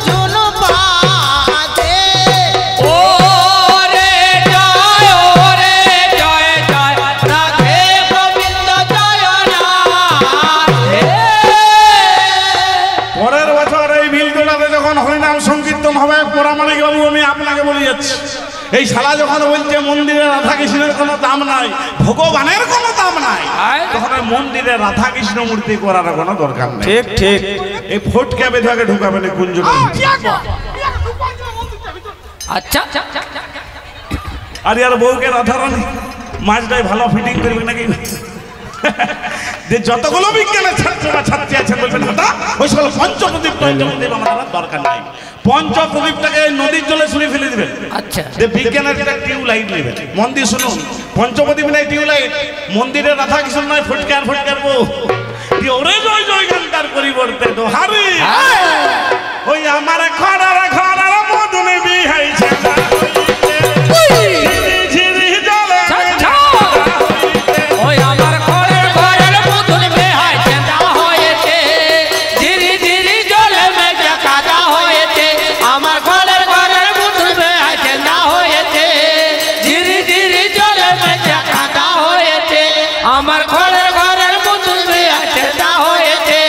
জুনু মাঝে ও রে জয় রাধে গোবিন্দ জয় রাধে পরের বছর এই বিলতলাতে যখন হরিনাম সংকীর্তন হবে পোড়ামানিক বাবু আমি আপনাকে বলে যাচ্ছি এই শালা যখন বলছে মন্দিরে রাধা কৃষ্ণের কোনো দাম নাই ভগবানের কোনো দাম নাই তখন ওই মন্দিরে রাধা কৃষ্ণ মূর্তি করার কোনো দরকার নেই ঠিক ঠিক এই ফোট ক্যাবে থাকে ঢুকাবে না কুঞ্জ আচ্ছা আর ইয়ার বউকে রাধা রানী মাছটাই ভালো ফিটিং করবে নাকি যে যতগুলো বিজ্ঞানের ছাত্র বা ছাত্রী আছেন বলবেন দাদা ওই সকল পঞ্চপ্রদীপ আমাদের দরকার নাই পঞ্চপ্রদীপটাকে নদীর জলে ছুঁড়ে ফেলে দিবেন আচ্ছা যে বিজ্ঞানের একটা টিউব লাইট নেবেন মন দিয়ে শুনুন পঞ্চপ্রদীপ নাই টিউব লাইট মন্দিরে রাধা কৃষ্ণ নয় ফুটকার বউ ওরে জয় জয় গানটার পরিবর্তে দোহারি ওই আমার খরার মধুনে বিহাইছে ওই আমার ঘরের মধুর বেহাই চেঁদা হয়েছে ধীরে ধীরে জলে মেঘে কাদা হয়েছে আমার ঘরের মধুর বেহাই চেঁদা হয়েছে ধীরে ধীরে জলে মেঘে কাদা হয়েছে আমার ঘরের মধুর বেহাই চেঁদা হয়েছে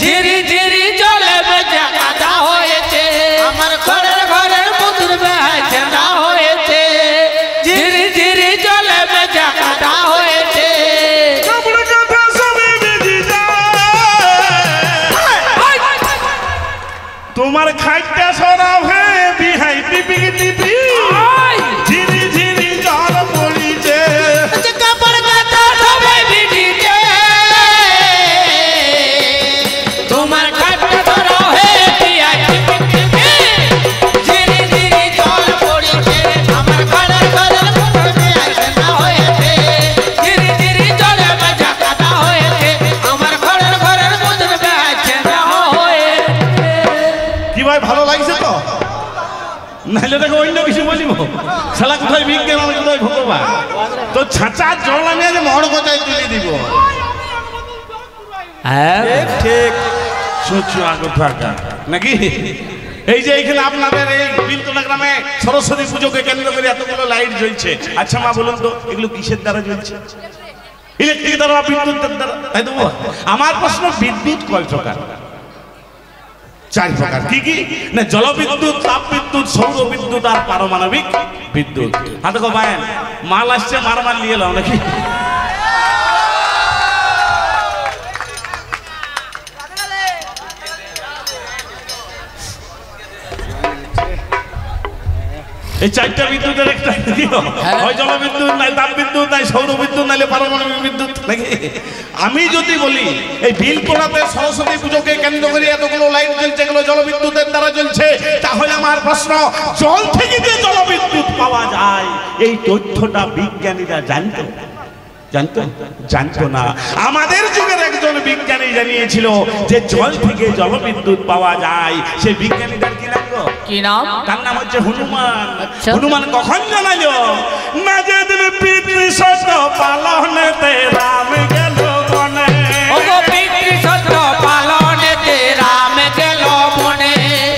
ধীরে ধীরে জলে মেঘে কাদা হয়েছে আমার ঘরের মধুর বেহাই চেঁদা হয়েছে ধীরে ধীরে জলে মেঘে কাদা হয়েছে তোমার খাইটা সরাও হে বিহাই টিপি টিপি ঝিরি ঝিরি জল পড়িছে তোমার খাটটা ধরাও হে পিয়া ধীরে ধীরে জল পড়িছে আমার ঘরের মধুর বেহাই চেঁদা হয়েছে ধীরে ধীরে জলে মেঘে কাদা হয়েছে আমার ঘরের মধুর বেহাই চেঁদা হয়েছে কি ভাই ভালো লাগছে তো নাহলে দেখো অন্য কিছু বলিব শালা কোথায় বিজ্ঞান আমি কোথায় ভগবান তো ছাঁচা জল আমি আজ মহড় কোথায় তুলে দিব ঠিক সচ্ছু আগর থাকা নাকি এই যে এইখানে আপনাদের এই বিলতলা গ্রামে সরস্বতী পুজোকে কেন্দ্র করে এতগুলো লাইট জ্বলছে আচ্ছা মা বলুন তো এগুলো কিসের দ্বারা জ্বলছে ইলেকট্রিক দ্বারা বিদ্যুতের দ্বারা তাই তো আমার প্রশ্ন বিদ্যুৎ কয় প্রকার 4 প্রকার কি কি না জলবিদ্যুৎ তাপ বিদ্যুৎ সৌর বিদ্যুৎ আর পারমাণবিক বিদ্যুৎ হাতে কো ভাই মাল আসছে মার নিয়ে লাও নাকি এই চারটা বিদ্যুতের একটা হয় জলবিদ্যুৎ, নাই তাপ বিদ্যুৎ, নাই সৌর বিদ্যুৎ, নাইলে পারমাণবিক বিদ্যুৎ নাকি। আমি যদি বলি এই বিলপোড়াতে সরস্বতী পুজোকে কেন্দ্র করে এতগুলো লাইট জ্বলছে, এগুলো জলবিদ্যুতের দ্বারা জ্বলছে, তাহলে আমার প্রশ্ন, জল থেকে যে জলবিদ্যুৎ পাওয়া যায় এই তথ্যটা বিজ্ঞানীরা জানতো? জানতো না। আমাদের যুগের একজন বিজ্ঞানী জানিয়েছিল যে জল থেকে জলবিদ্যুৎ পাওয়া যায়। সেই বিজ্ঞানীটার কি নাম? কি নাম? তার নাম হচ্ছে হনুমান। হনুমান কখন জানালো? না যেদিন পিতৃসত্য পালনেতে রাম গেল বনে। ওগো পিতৃসত্য পালনেতে রাম গেল বনে।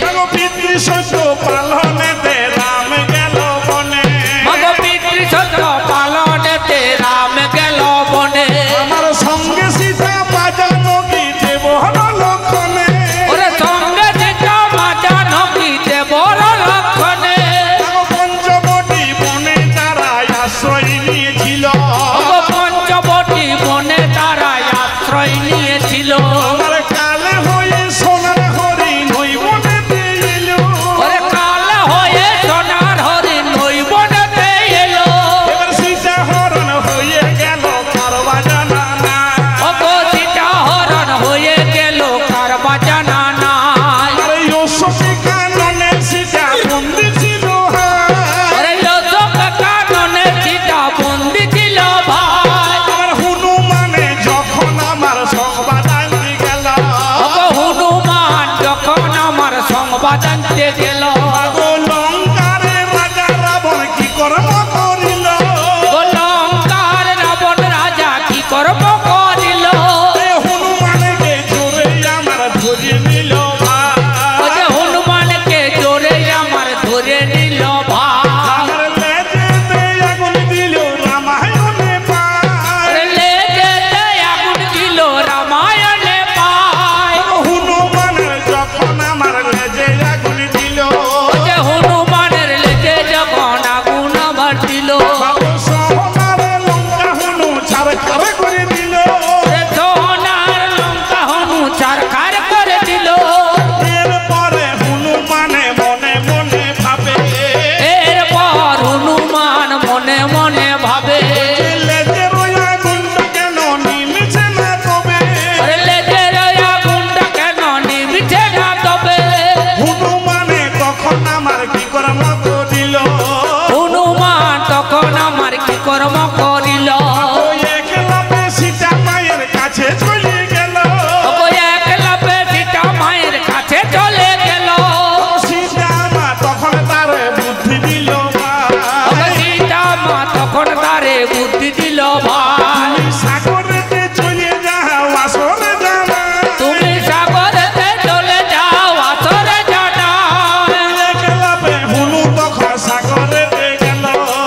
ওগো পিতৃসত্য পালনেতে রাম গেল বনে। ওগো পিতৃসত্য পালনেতে রাম গেল বনে। আমার সঙ্গে সীতা বাজানো গীতে বড় লক্ষণে। ওরে সঙ্গে সীতা বাজানো গীতে বড় লক্ষণে। পঞ্চবটি বনে তারা আশ্রয় নিয়েছিল। ওগো পঞ্চবটি বনে তারা আশ্রয় নিয়েছিল। আমার কালে হয়ে সোনার হরিণ ওই বনেতে এলো। ওরে কালে হয়ে সোনার হরিণ ওই বনেতে এলো। এবার সীতা হরণ হয়ে গেল কার বাজানা না। ওগো সীতা হরণ হয়ে গেল কার বাজানা নাই। আরে অশোক কাননে সীতা বন্দি ছিল হায়। ওরে অশোক কাননে সীতা বন্দি ছিল ভাই। আমার হনুমানে যখন আমার সংবাদ আনতে গেল। ওগো হনুমান যখন আমার সংবাদ আনতে গেল। আগো লঙ্কারে রাজা রাবণ কি কর্ম করিল। ও লঙ্কার রাবণ রাজা কি কর্ম করিল। এ হনুমানকে জোরে আমার ধরে নিল ভাই। ও যে হনুমানকে জোরে আমার ধরে নিল ভাই। আমার লেজেতে আগুন দিল রামায়ণে পায়। ওরে লেজেতে আগুন দিল রামায়ণে পায়। হনুমানের যখন আমার লেজে আগুন দিল। ও যে হনুমানের লেজে যখন আগুন আবার দিল। বাবু সোনারে লঙ্কা হনু ছারখার করে দিল। ওরে সোনার লঙ্কা হনু ছারখার করে দিল। এরপরে হনুমানে মনে মনে ভাবে। এরপর হনুমান মনে মনে ভাবে। লেজের ওই আগুনটা কেন নিমেছে না তবে। ওরে লেজের আগুনটা কেন নিভিছে না তবে। হনুমানে তখন আমার কি কর্ম করিল। হনুমান তখন আমার কি কর্ম করিল। ওই একলাপে সীতা মায়ের কাছে চলে গেল। ওগো একলাপে সীতা মায়ের কাছে চলে গেল। সীতা মা তখন তার বুদ্ধি দিল ওগো সীতা মা তখন তারে বুদ্ধি দিল ভাই। সাগরেতে চলে যাও আসরে জানা। তুমি সাগরেতে চলে যাও আসরে জানা। একলাপে হনু তখন সাগরেতে গেল।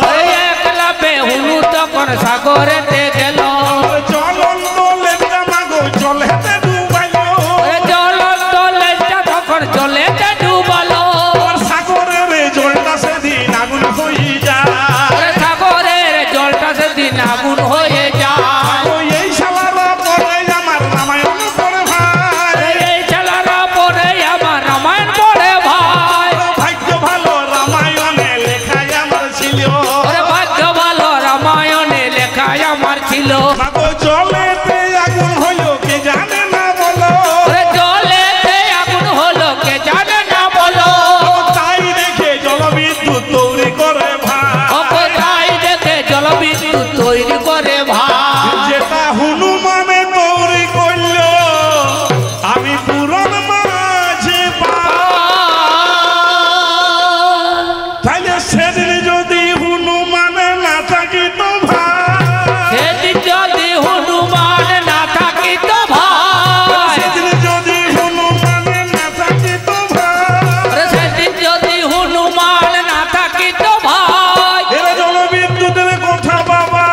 ওই একলাপে হনু তখন সাগরেতে গেল। জ্বলন্ত লেজটা মাগো জলেতে ডুবাইল। ওরে জ্বলন্ত লেজটা তখন জলেতে ডুবালো। সাগরের জলটা সেদিন আগুন হয়ে যায়। ওরে সাগরের জলটা সেদিন আগুন হয়ে যায়। ওই এই শালারা পরে আমার রামায়ণ পড়ে ভাই। ওরে এই ছেলেরা পড়ে আমার রামায়ণ পড়ে ভাই। ভাগ্য ভালো রামায়ণে লেখায় আমার ছিল। ওরে ভাগ্য ভালো রামায়ণে লেখায় আমার ছিল। মাগো জলেতে আগুন হইল কে জানে না বলো। ওরে জলেতে আগুন হলো কে জানে না বলো। তাই দেখে জলবিদ্যুৎ তৈরি করে ভাই। ওকে তাই দেখে জলবিদ্যুৎ তৈরি করে ভাই। যেটা হনুমানে তৈরি করল আমি পুরন মাঝে তাইলে সেদিন যদি হনুমানে না থাকি তো ভাই। সেদিন যদি হনুমান না থাকিত ভাই। সেদিন যদি হনুমানে না থাকি তো ভাই। ওরে সেদিন যদি হনুমান না থাকিত ভাই। এরা জলবিদ্যুতের কথা বাবা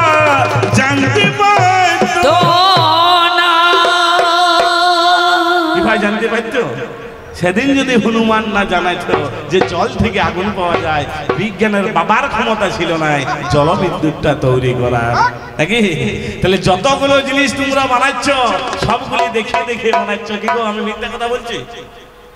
জানতে পারতো। তো না কি ভাই জানতে পারতো? সেদিন যদি হনুমান না জানাইতো যে জল থেকে আগুন পাওয়া যায়, বিজ্ঞানের বাবার ক্ষমতা ছিল না জলবিদ্যুৎটা তৈরি করার নাকি। তাহলে যতগুলো জিনিস তোমরা বানাচ্ছ সবগুলি দেখে দেখে বানাচ্ছ। কি গো আমি মিথ্যা কথা বলছি?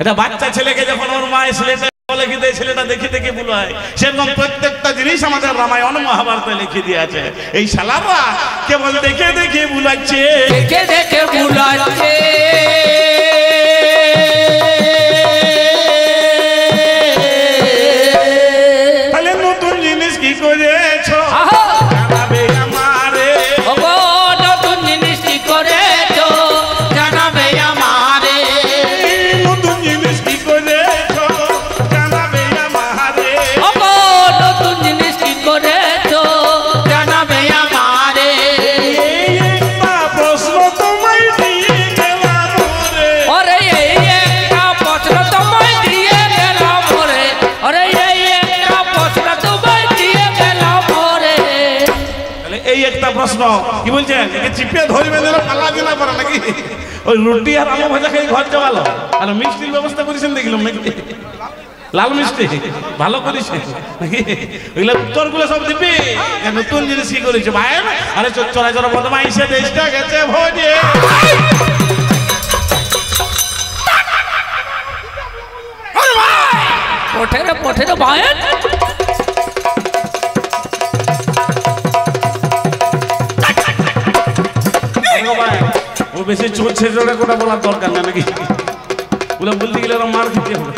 এটা বাচ্চা ছেলেকে যখন ওর মা স্লেটে লিখে ছেলেটা দেখে দেখে ভুল হয়, সেরকম প্রত্যেকটা জিনিস আমাদের রামায়ণ মহাভারতে লিখে দিয়েছে। এই শালারা কেবল দেখে দেখে ভুলাচ্ছে, দেখে দেখে ভুলাচ্ছে। তাহলে নতুন জিনিস কি করেছো জানাবে আমারে, ওগো নতুন জিনিস কি করেছো জানাবে আমারে, নতুন জিনিস কি করেছো জানাবে আমারে, ওগো নতুন জিনিস কি করেছো জানাবে আমারে। এই একটা প্রশ্ন তোমায় দিয়ে গেলাম রে, ওরে এই একটা প্রশ্ন তোমায় দিয়ে গেলাম রে, ওরে এই একটা প্রশ্ন তোমায় দিয়ে গেলাম রে। তাহলে এই একটা প্রশ্ন কি বলছেন, একে চিপিয়ে ধরবে দিলে পালা দিনা পারে নাকি? ওই রুটি আর আলু ভাজা খেয়ে ঘর যাওয়ালো, আর মিষ্টির ব্যবস্থা করেছেন দেখলাম নাকি, লাল মিষ্টি ভালো করেছে নাকি? ওইগুলো উত্তরগুলো সব দিবি। নতুন জিনিস কি করেছে ভাই? আরে চোরা চোরা বদমাইশে দেশটা গেছে ভোজে। পঠেরে পঠেরে ভাইয়ের ও বেশি চোর ছেড়ে কোটা বলার দরকার না নাকি? ওগুলো বলতে গেলে মার খেতে হবে।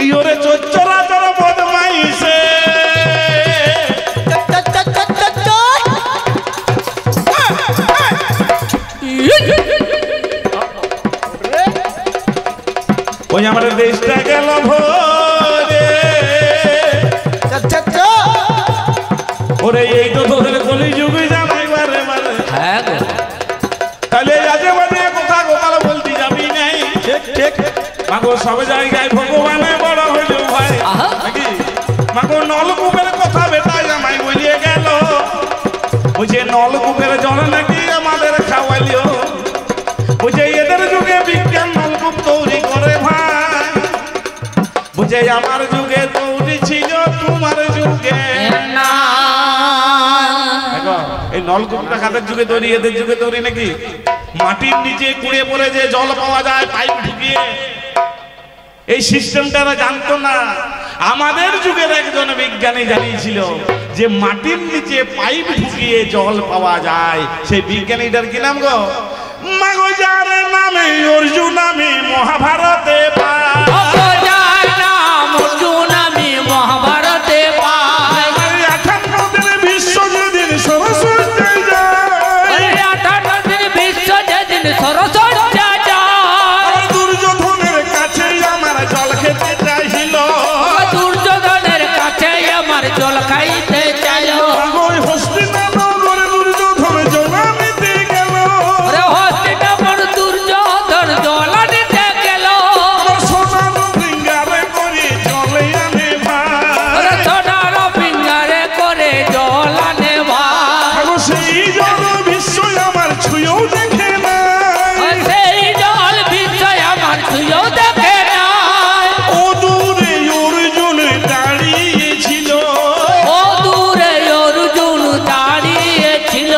এই ওরে চোরা চোরা বদমাইশে ওই আমাদের দেশটা গেল ভোরে, ওরে এই তো তোদের কলি যুগে জানাই বারে বারে। হ্যাঁ গো তাহলে আজে বাজে কথা গোপাল বলতে যাবি নাই, ঠিক ঠিক মাগো সব জায়গায় ভগবানে বড় হইল ভাই আহা। নাকি? মাগো নলকূপের কথা বেটাই আমায় বলিয়ে গেল, বুঝে নলকূপের জল নাকি আমাদের খাওয়াইলিও, বুঝে এদের যুগে বিজ্ঞান নলকূপ তৈরি করে ভাই, বুঝে আমার যুগে তৈরি ছিল তোমার যুগে না। দেখো, এই নলকূপটা কাদের যুগে তৈরি, এদের যুগে তৈরি নাকি? মাটির নিচে কুড়ে পড়ে যে জল পাওয়া যায় পাইপ ঢুকিয়ে, এই সিস্টেমটা জানতো না। আমাদের যুগের একজন বিজ্ঞানী জানিয়েছিল যে মাটির নিচে পাইপ ঢুকিয়ে জল পাওয়া যায়। সেই বিজ্ঞানীটার কি নাম গো? মাগো যার নামে অর্জুন আমি মহাভারতে পাই, ওগো যার নাম অর্জুন আমি মহাভারতে পাই, 58 দিন বিশ্ব যেদিন সরস্বতী যায়, ওরে 58 দিন বিশ্ব যেদিন সরস্বতী যায়, দুর্যোধনের কাছে আমার জল খেতে চাইছিল, দুর্যোধনের কাছে আমার জল খাইতে চাইল, ওই হস্তিনাপুরে দুর্যোধন জল নিতে গেল, ওরে হস্তিনাপুর দুর্যোধন জল নিতে গেল, সোনার ফিঙ্গারে করে জলে আনে ওরে ভাই, সোনার ফিঙ্গারে করে জল আনে ভাই, সেই জল বিশ্ব আমার ছুঁয়েও দেখে না, সেই জল বিশ্ব আমার ছুঁয়েও দেখে নাই, ও দূরে অর্জুন দাঁড়িয়েছিল, ও দূরে অর্জুন দাঁড়িয়েছিল,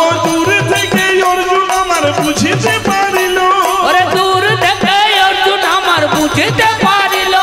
ও দূরে থেকে অর্জুন আমার বুঝিতে পারিল, ওরে দূর থেকে অর্জুন আমার বুঝতে পারিল,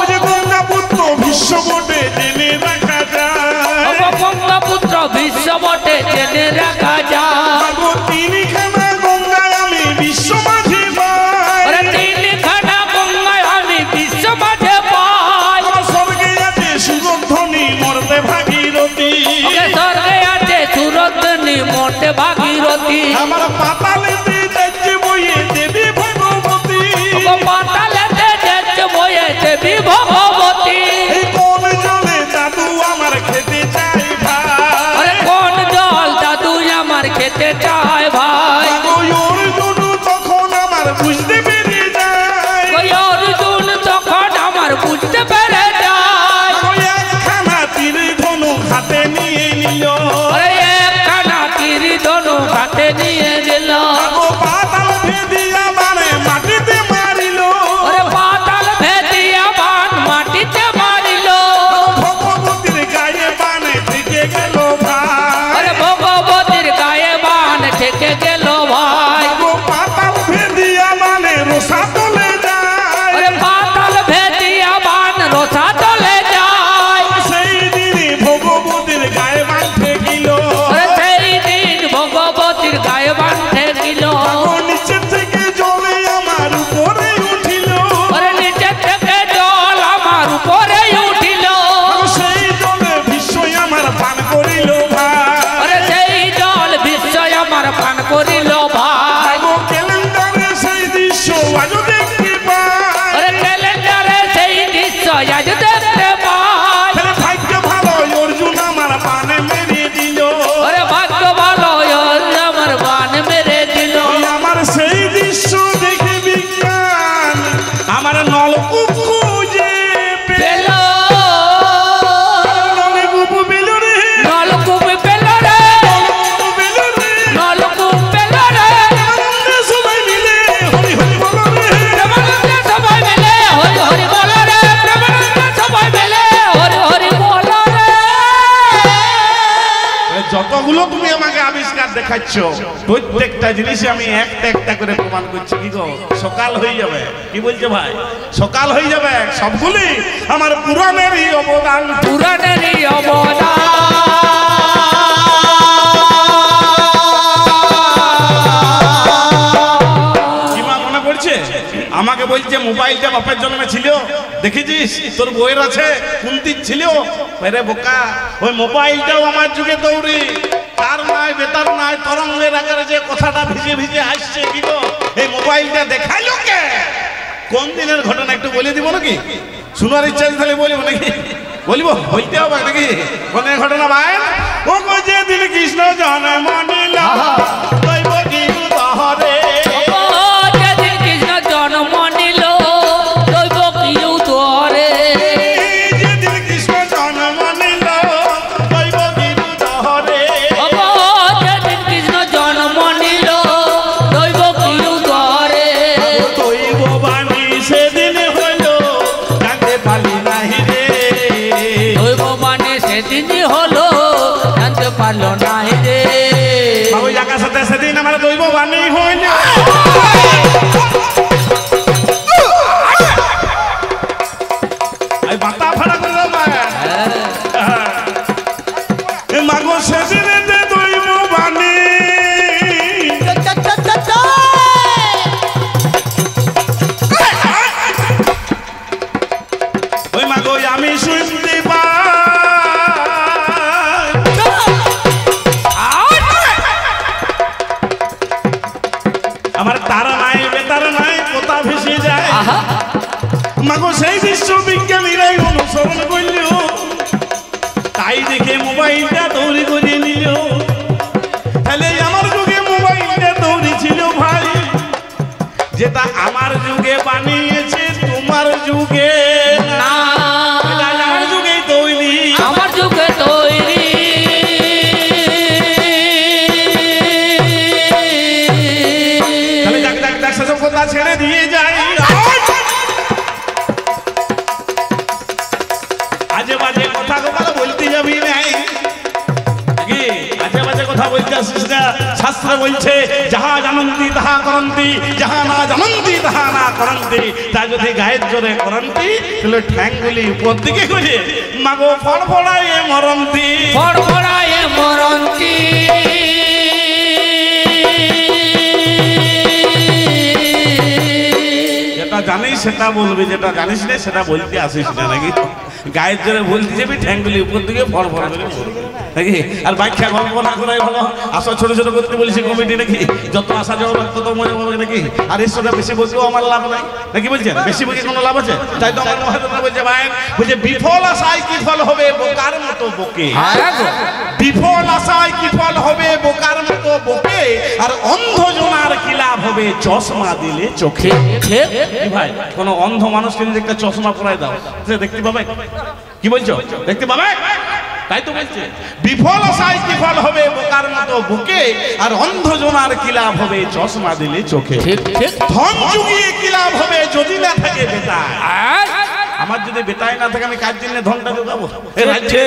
ওরে গঙ্গা পুত্র বিশ্ব বটে জেনে রাখা যায়, গঙ্গাপুত্র বিশ্ব বটে জেনে রাখা যায়, আগো তিনখানা গঙ্গায় আমি বিশ্ব মাঝে পাই, ওরে তিনখানা গঙ্গায় আমি বিশ্ব মাঝে পাই, আমার স্বর্গে আছে সুরধ্বনি মরতে ভাগীরথী, ওকে স্বর্গে আছে সুরধ্বনি মরতে ভাগীরথী, আমার পাতালেতে যাচ্ছে বইয়ে দেবী ভগবতী, ওগো পাতালেতে যাচ্ছে বয়ে দেবী ভগবতী, এই কোন জলে দাদু আমার খেতে চাই ওরে ভাই, কোন জল দাদু আমার খেতে চায় ভাই, আগো অর্জুন তখন আমার বুঝতে পেরে যায়, ওই অর্জুন তখন আমার বুঝতে পেরে যায়, ওই একখানা তীর ধনু হাতে নিয়ে নিল, ওরে একখানা তীর ধনু হাতে নিয়ে নিল, আগো পাতাল ভেদিয়া মানে মাটিতে মারিল, ওরে পাতাল ভেদিয়া বান মাটিতে মারিল, ভগবতীর গায়ে বানে থেকে গেল ভাই, ওরে ভগবতীর গায়ে বান থেকে গেল ভাই, আগো পাতাল ভেদিয়া মানে আবিষ্কার দেখাচ্ছ প্রত্যেকটা জিনিসে আমি একটা একটা করে প্রমাণ করছি কি গো সকাল হয়ে যাবে কি বলছে ভাই সকাল হয়ে যাবে সবগুলি আমার পুরাণেরই অবদান পুরাণেরই অবদান আমাকে বলছে মোবাইলটা বাপের জন্মে ছিল দেখেছিস তোর বইয়ের আছে কুন্তি ছিল রে বোকা ওই মোবাইলটাও আমার যুগে দৌড়ি তার নাই বেতার নাই তরঙ্গের আকারে যে কথাটা ভিজে ভিজে আসছে কি গো এই মোবাইলটা দেখাইলো কে কোন দিনের ঘটনা একটু বলে দিব নাকি শোনার ইচ্ছা তাহলে বলবো নাকি বলবো বলতে হবে নাকি কোন ঘটনা ভাই ও যে দিন কৃষ্ণ জন্ম নিল দৈব কি উদাহরে জন্ম নিল দৈব কি উদরে যেদিন কৃষ্ণ জন্ম নিল দৈব কি উদরে যেদিন কৃষ্ণ জন্ম নিল দৈব কি উদরে দৈব বাণী সেদিন হইল জানতে পারলি নাহি রে দৈব বাণী সেদিনই হলো জানতে পারলো নাহি রে বাবু জায়গার সাথে সেদিন আমার দৈব বাণী হইল বাতা ফাড়া করে মাগো সেদিনে দৈব বাণী ওই মাগো আমি শুনতে পাই আমার তারা নাই বেতার নাই কোথা ভেসে যায় মাগো সেই বিশ্ববিজ্ঞানীরাই অনুসরণ করল তাই দেখে মোবাইলটা তৈরি করে নিল তাহলে আমার যুগে মোবাইলটা তৈরি ছিল ভাই যেটা আমার যুগে বানিয়েছে তোমার যুগে না আমার যুগে তৈরি আমার যুগে তৈরি তাহলে যাক যাক যাক সেসব কথা ছেড়ে দিয়ে যায় আজে বাজে কথা বলতে যাবি নাই কি আজে বাজে কথা বলতে আসিস না শাস্ত্র বলছে যাহা জানন্তি তাহা করন্তি যাহা না জানন্তি তাহা না করন্তি তা যদি গায়ের জোরে করন্তি তাহলে ঠ্যাংগুলি উপর দিকে করে মাগো ফড়ফড়ায় মরন্তি ফড়ফড়ায় মরন্তি যেটা জানিস সেটা বলবি যেটা জানিস না সেটা বলতে আসিস না নাকি গায়ের জোরে বলতে যাবি ঠ্যাংগুলি উপর দিকে ফড় ফড় করে নাকি আর ব্যাখ্যা গল্প না করাই ভালো আসা ছোট ছোট করতে বলছি কমিটি নাকি যত আসা যাওয়া তত মনে হবে নাকি আর এর সাথে বেশি বলতেও আমার লাভ নাই নাকি বলছেন বেশি বলে কোনো লাভ আছে তাই তো আমার মহাজন বলছে ভাই বলছে বিফল আশায় কি ফল হবে বোকার মতো বকে বিফল আশায় কি ফল হবে বোকার মতো বকে আর অন্ধ জনার কি লাভ হবে চশমা দিলে চোখে ভাই কোন অন্ধ মানুষকে যদি একটা চশমা পরায় দাও সে দেখতে পাবে কি বলছো দেখতে পাবে তাই তো বলছে বিফল আশায় কি ফল হবে বোকার মতো বুকে আর অন্ধ জনার কি লাভ হবে চশমা দিলে চোখে ধন যুগিয়ে কি লাভ হবে যদি না থাকে বেটায় আমার যদি বেটায় না থাকে আমি কাজ জন্য ধনটা যোগাবো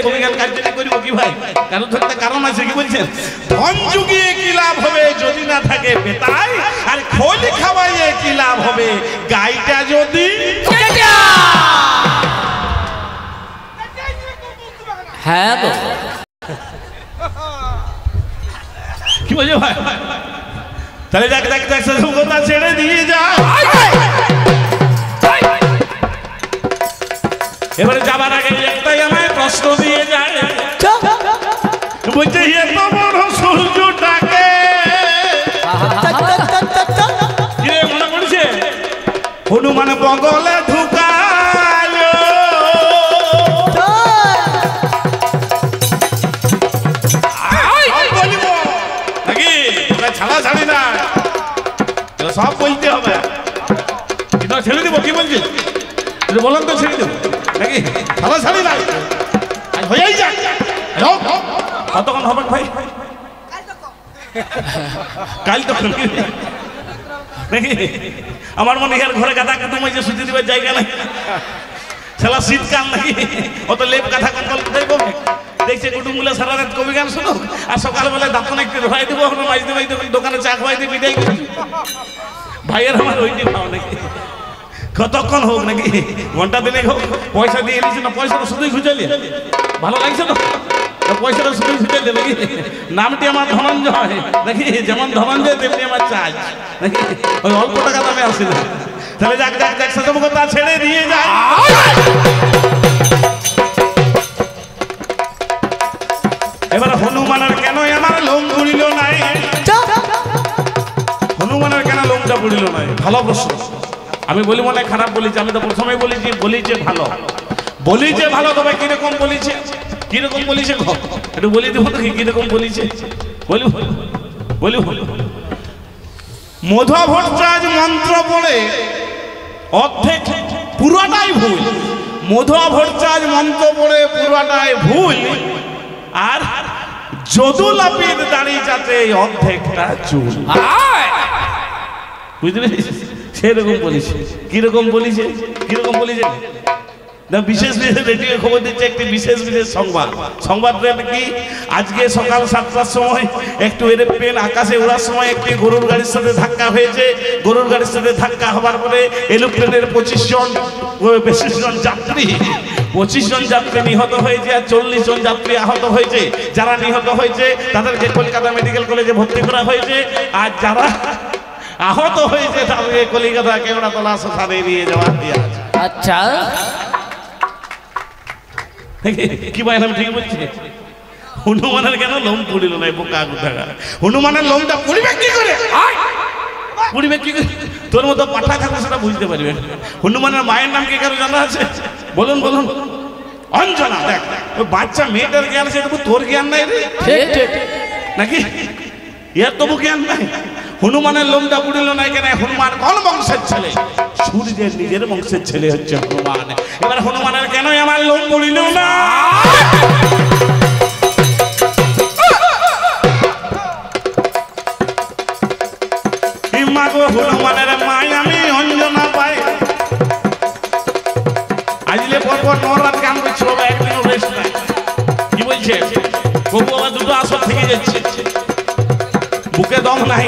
কবি গান কাজ জন্য করবো কি ভাই কারণ ধরতে কারণ আছে কি বলছেন ধন যুগিয়ে কি লাভ হবে যদি না থাকে বেটায় আর খোল খাওয়াইয়ে কি লাভ হবে গাইটা যদি হ্যাঁ গো কি বলছো ভাই তাহলে দেখ দেখ দেখ সেসব কথা ছেড়ে দিয়ে যা এবারে যাবার আগে একটাই আমায় প্রশ্ন দিয়ে যায় বলছে এত বড় সূর্যটাকে কিরে মনে করছে হনুমান বগলে ঢুকালো নাকি ছাড়া ছাড়ি না সব বলতে হবে কিন্তু ছেড়ে দিব কি বলছিস বলেন তো ছেড়ে দেবো নাকি ছাড়া ছাড়ি না হয়েই যাক কতক্ষণ হবে ভাই কাল তখন নাকি আমার মনে হয় ঘরে গাদা কাতুম হয়েছে সুতি দিবার জায়গা নাই ছেলা শীতকাল নাকি অত লেপ কাঁথা কম্বল দেব দেখছে কুটুমগুলো সারা রাত কবি গান শুনুক আর সকালবেলায় দাঁতন একটু ধরাই দেবো আমরা মাঝতে মাঝতে দোকানে চা খাওয়াই দিয়ে বিদায় করি। ভাইয়ের আমার ওইটি ভাও নাকি কতক্ষণ হোক নাকি ঘন্টা দিনে হোক পয়সা দিয়ে এনেছি না পয়সাটা শুধুই খুঁজালি ভালো লাগছে না পয়সাটা শুধুই খুঁজালি নাকি নামটি আমার ধনঞ্জয় নাকি যেমন ধনঞ্জয় তেমনি আমার চাই নাকি ওই অল্প টাকা দামে আসে না তাহলে যাক যাক যাক সেসব কথা ছেড়ে দিয়ে যায়। এবার হনুমানের কেন আমার লোম পুড়িল নাই হনুমানের কেন লোমটা পুড়িল নাই ভালো প্রশ্ন আমি বলি মনে খারাপ বলেছি আমি তো প্রথমেই বলেছি ভালো বলেছে ভালো তবে কিরকম বলেছে একটু বলি দেবো তো কিরকম বলেছে বলি মধুয়া ভট্টাচার্য মন্ত্র পড়ে অর্ধেক পুরোটাই ভুল মধুয়া ভট্টাচার্য মন্ত্র পড়ে পুরোটাই ভুল আর যদুলাপির দাঁড়িয়ে যাচ্ছে অর্ধেকটা চুল বুঝতে পেরেছিস সেরকম বলেছে কিরকম বলেছে না বিশেষ রেডিও খবর দিচ্ছে একটি বিশেষ সংবাদ কি আজকে সকাল 7টার সময় একটু এরোপ্লেন আকাশে ওড়ার সময় একটি গরুর গাড়ির সাথে ধাক্কা হয়েছে গরুর গাড়ির সাথে ধাক্কা হওয়ার পরে এরোপ্লেনের 25 জন যাত্রী নিহত হয়েছে আর 40 জন যাত্রী আহত হয়েছে যারা নিহত হয়েছে তাদেরকে কলকাতা মেডিকেল কলেজে ভর্তি করা হয়েছে আর যারা আহত হয়েছে তাদেরকে কলিকাতা কেওড়াতলা শ্মশানে নিয়ে যাওয়া হয়েছে। আচ্ছা কি ভাই আমি ঠিক বলছি হনুমানের কেন লোম পুড়িল না বোকা কোথাকার হনুমানের লোমটা পুড়িবে কি করে তোর মতো পাঠা থাকলে সেটা বুঝতে পারবে হনুমানের মায়ের নাম কি কারো জানা আছে বলুন অঞ্জনা দেখ ওই বাচ্চা মেয়েটার জ্ঞান আছে তোর জ্ঞান নাই রে নাকি ইয়ার তবু জ্ঞান নাই হনুমানের লোমটা পুড়িল না কেন হনুমান কোন বংশের ছেলে সূর্যের নিজের বংশের ছেলে হচ্ছে হনুমান এবার হনুমানের কেন আমার লোম পুড়িল না হনুমানের মায় আমি অঞ্জনা পাই আজলে পরপর 9 রাত গান করছিল একদিনও রেস্ট নাই কি বলছে বাবু আমার দুটো আসর থেকে যাচ্ছে বুকে দম নাই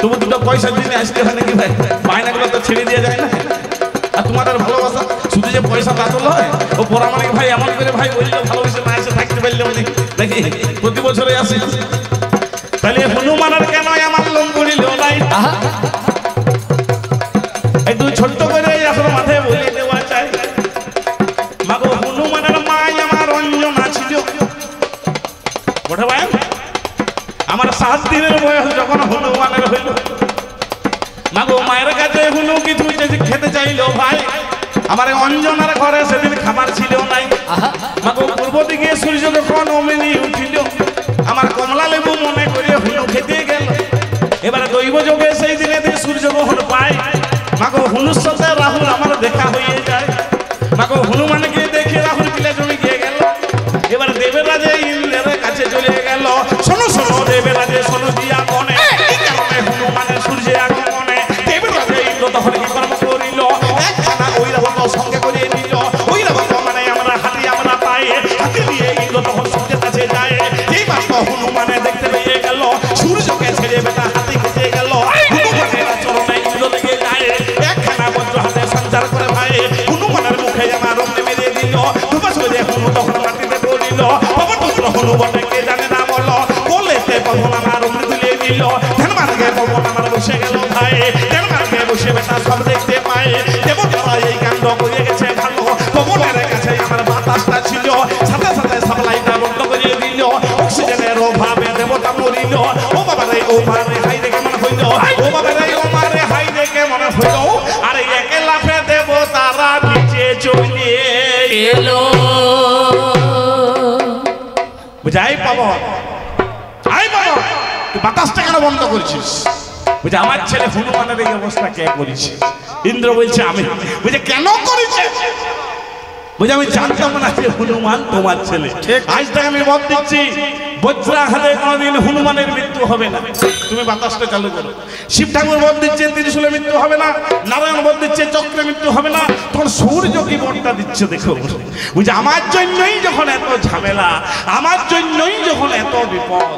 তবু দুটো পয়সা দিয়ে আসতে হয় নাকি ভাই বায়নাগুলো তো ছেড়ে দিয়ে যায় না আর তোমাদের ভালোবাসা শুধু যে পয়সা তা তো নয় ও পরামানিক ভাই এমন করে ভাই বললো ভালোবেসে না এসে থাকতে পারলে নাকি প্রতি বছরে আসি তাহলে হনুমানের কেন আমার লোম পুড়িল নাই একটু ছোট্ট করে আসলে মাথায় বলে দেওয়া চাই মাগো হনুমানের মাই আমার অঞ্জনা ছিল ওঠে ভাই আমার 7 দিনের বয়স যখন হনুমানের হইল মাগো মায়ের কাছে হনু কিছু খেতে চাইলো ভাই আমার অঞ্জনার ঘরে সেদিন খাবার ছিল নাই মাগো পূর্ব দিকে সূর্য যখন অমনি উঠিল আমার কমলা লেবু মনে করে হনু খেতে গেল এবারে দৈব যোগে সেই দিনে সূর্য গ্রহণ পায় মাগো হনুর সাথে রাহুল আমার দেখা হয়ে যায় মাগো হনুমানকে দেখে রাহুল পিলা জমি গিয়ে গেল এবার দেবরাজে ইন্দ্রের কাছে চলে গেল শোনো দেবরাজে শোনো দিয়া মনে এই কারণে হনুমানের সূর্যে আগমনে দেবরাজে ইন্দ্র তখন কি কর্ম করিল একখানা ঐরাবত সঙ্গে করে নিল ঐরাবত মানে আমরা হাতি আমরা পাই হাতি দিয়ে ইন্দ্র তখন সূর্যের কাছে যায় এই মাত্র হনুমানে দেখতে পেয়ে গেল সূর্যকে ছেড়ে বেটা হাতি খেতে গেল হনুমানের চরণে ইন্দ্র লেগে যায় একখানা বজ্র হাতে সঞ্চার করে ভাই হনুমানের মুখে আমার রক্ত মেরে দিল হনু তখন মাটিতে পড়িল হনুমানকে জানে না বলো বলেতে কখন আমার উমরি তুলে দিল ধ্যানমার্গে কখন আমার বসে গেল ভাই ধ্যানমার্গে বসে বেটা সব দেখতে পায় দেবতারা এই কাণ্ড করে গেছে ভালো কবনের কাছে আমার বাতাসটা ছিল সাথে সাথে সাপ্লাইটা বন্ধ করে দিল অক্সিজেনের অভাবে দেবতা মরিল ও বাবারে হাই রে কেমন হইল ও বাবারে হাই রে কেমন হইল আর একে লাফে দেবতারা নিচে চলে এলো বুঝাই পাবো তুই বাতাসটা কেন বন্ধ করছিস বুঝে আমার ছেলে হনুমানের এই অবস্থা কে করেছে ইন্দ্র বলছে আমি বুঝে কেন করেছে বুঝে আমি জানতাম না যে হনুমান তোমার ছেলে আজ থেকে আমি মত দিচ্ছি বজ্রাঘাতে কোনোদিন হনুমানের মৃত্যু হবে না। তুমি বাতাসটা চালু করো। শিব ঠাকুর বল দিচ্ছে ত্রিশূলে মৃত্যু হবে না, নারায়ণ বল দিচ্ছে চক্রে মৃত্যু হবে না, তখন সূর্য কি বলটা দিচ্ছে দেখো। বুঝে আমার জন্যই যখন এত ঝামেলা, আমার জন্যই যখন এত বিপদ,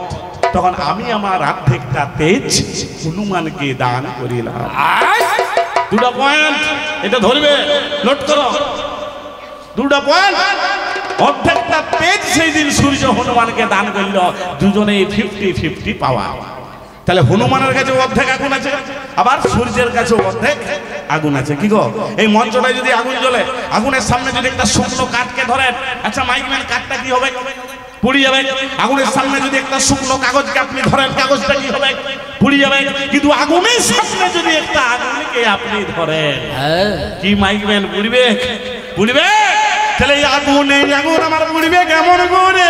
তখন আমি আমার অর্ধেকটা তেজ হনুমানকে দান করিলাম। দুটা পয়েন্ট এটা ধরবে, নোট করো। দুটা পয়েন্ট, অর্ধেকটা তেজ সেই দিন সূর্য হনুমানকে দান করল, দুজনে 50-50 পাওয়া। তাহলে হনুমানের কাছে অর্ধেক আগুন আছে, আবার সূর্যের কাছে অর্ধেক আগুন আছে। কি গো, এই মঞ্চটায় যদি আগুন জ্বলে, আগুনের সামনে যদি একটা শুকনো কাঠকে ধরেন, আচ্ছা মাইকম্যান, কাঠটা কি হবে? পুড়ে যাবে। আগুনের সামনে যদি একটা শুকনো কাগজকে আপনি ধরেন, কাগজটা কি হবে? পুড়ে যাবে। কিন্তু আগুনের সামনে যদি একটা আগুনকে আপনি ধরেন, কি মাইকম্যান, পুড়বে? পুড়বে। তাহলে এই আগুন আমার পুড়বে কেমন করে?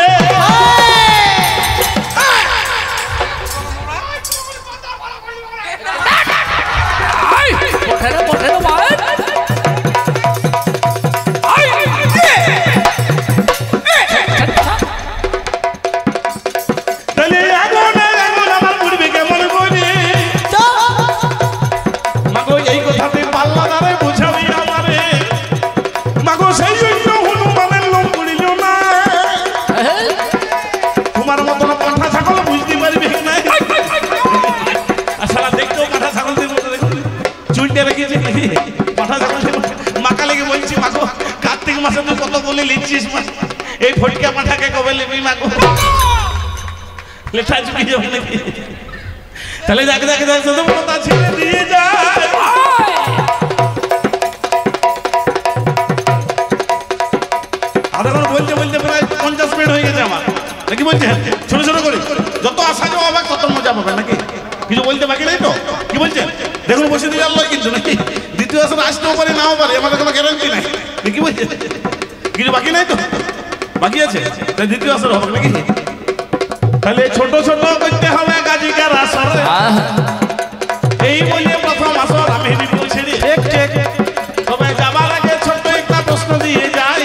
মাকা লেগে বলছি, মাগো কার্তিক মাসে তুই কত বলে লিখছিস, এই ফটকা পাঠাকে কবে লিবি মাগো? লেখা চুকি যাবে নাকি? তাহলে যাকে যাকে কথা ছেড়ে দিয়ে যায়। আধাক্ষণ বলতে বলতে প্রায় 50 মিনিট হয়ে গেছে আমার, নাকি বলছেন? ছোট ছোট করে যত আসা যাওয়া হবে তত মজা পাবে নাকি? কিছু বলতে বাকি নেই তো? কি বলছেন? দেখুন বসে দিলে আল্লাহ কিন্তু নাকি দ্বিতীয় আসর আসতেও পারে, নাও পারে, আমাদের কোনো গ্যারান্টি নাই। কি বলছেন? কিছু বাকি নাই তো? বাকি আছে, তাই দ্বিতীয় আসর হবে নাকি? তাহলে ছোট ছোট করতে হবে গাজিকার আসর। এই বলে প্রথম আসর আমি বলছি, তবে যাবার আগে ছোট্ট একটা প্রশ্ন দিয়ে যাই,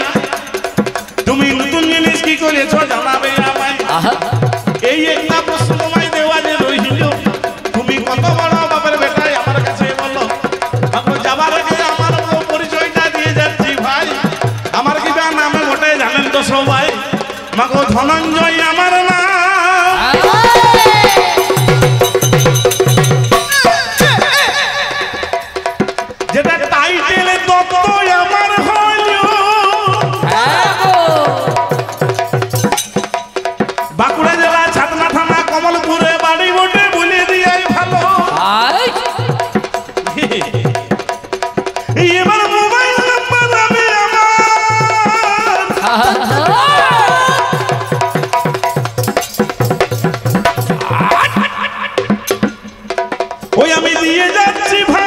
তুমি নতুন জিনিস কি করেছ জানাবে আমায়। এই একটা প্রশ্ন তোমায় দেওয়া যে রইল, তুমি কত বড় বাপের বেটাই আমার কাছে বলো। যাবার আগে আমার পরিচয়টা দিয়ে যাচ্ছি ভাই, আমার কিটা নামে ঘটে জানেন তো সবাই, মাগো ধনঞ্জয় আমার নাম। যেটা টাইটেলে ততই আমার হইল, বাঁকুড়া জেলা ছাতনা থানা কমলপুরে বাড়ি বটে, বলে দিয়ে ভালো। এবার মোবাইল নাম্বার আমি আমার, ওই আমি দিয়ে যাচ্ছি ভাই।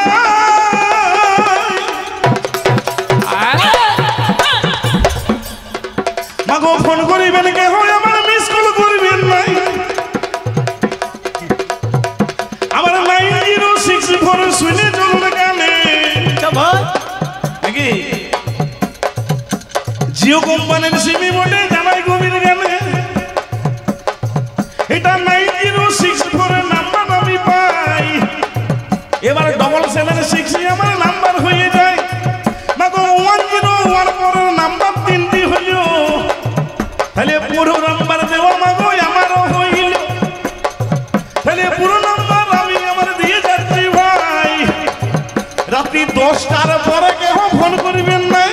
মাগো ফোন করিবেন কে হয়, আমার মিস কল করবেন নাই। আমার 9064 শুনে চলুন গানে নাকি জিও কোম্পানির সিমি মোটে জানাই গভীর গানে। এটা 9064 নাম্বার আমি পাই, এবার 776 আমার নাম্বার হয়ে যায়। মাগো 101 পরের নাম্বার 3টি হইল, তাহলে পুরো নাম্বার দেওয়া মাগো আমারও হইল। তাহলে পুরো নাম্বার আমি আমার দিয়ে যাচ্ছি ভাই। রাত্রি 10টার পরে কেউ ফোন করবেন নাই,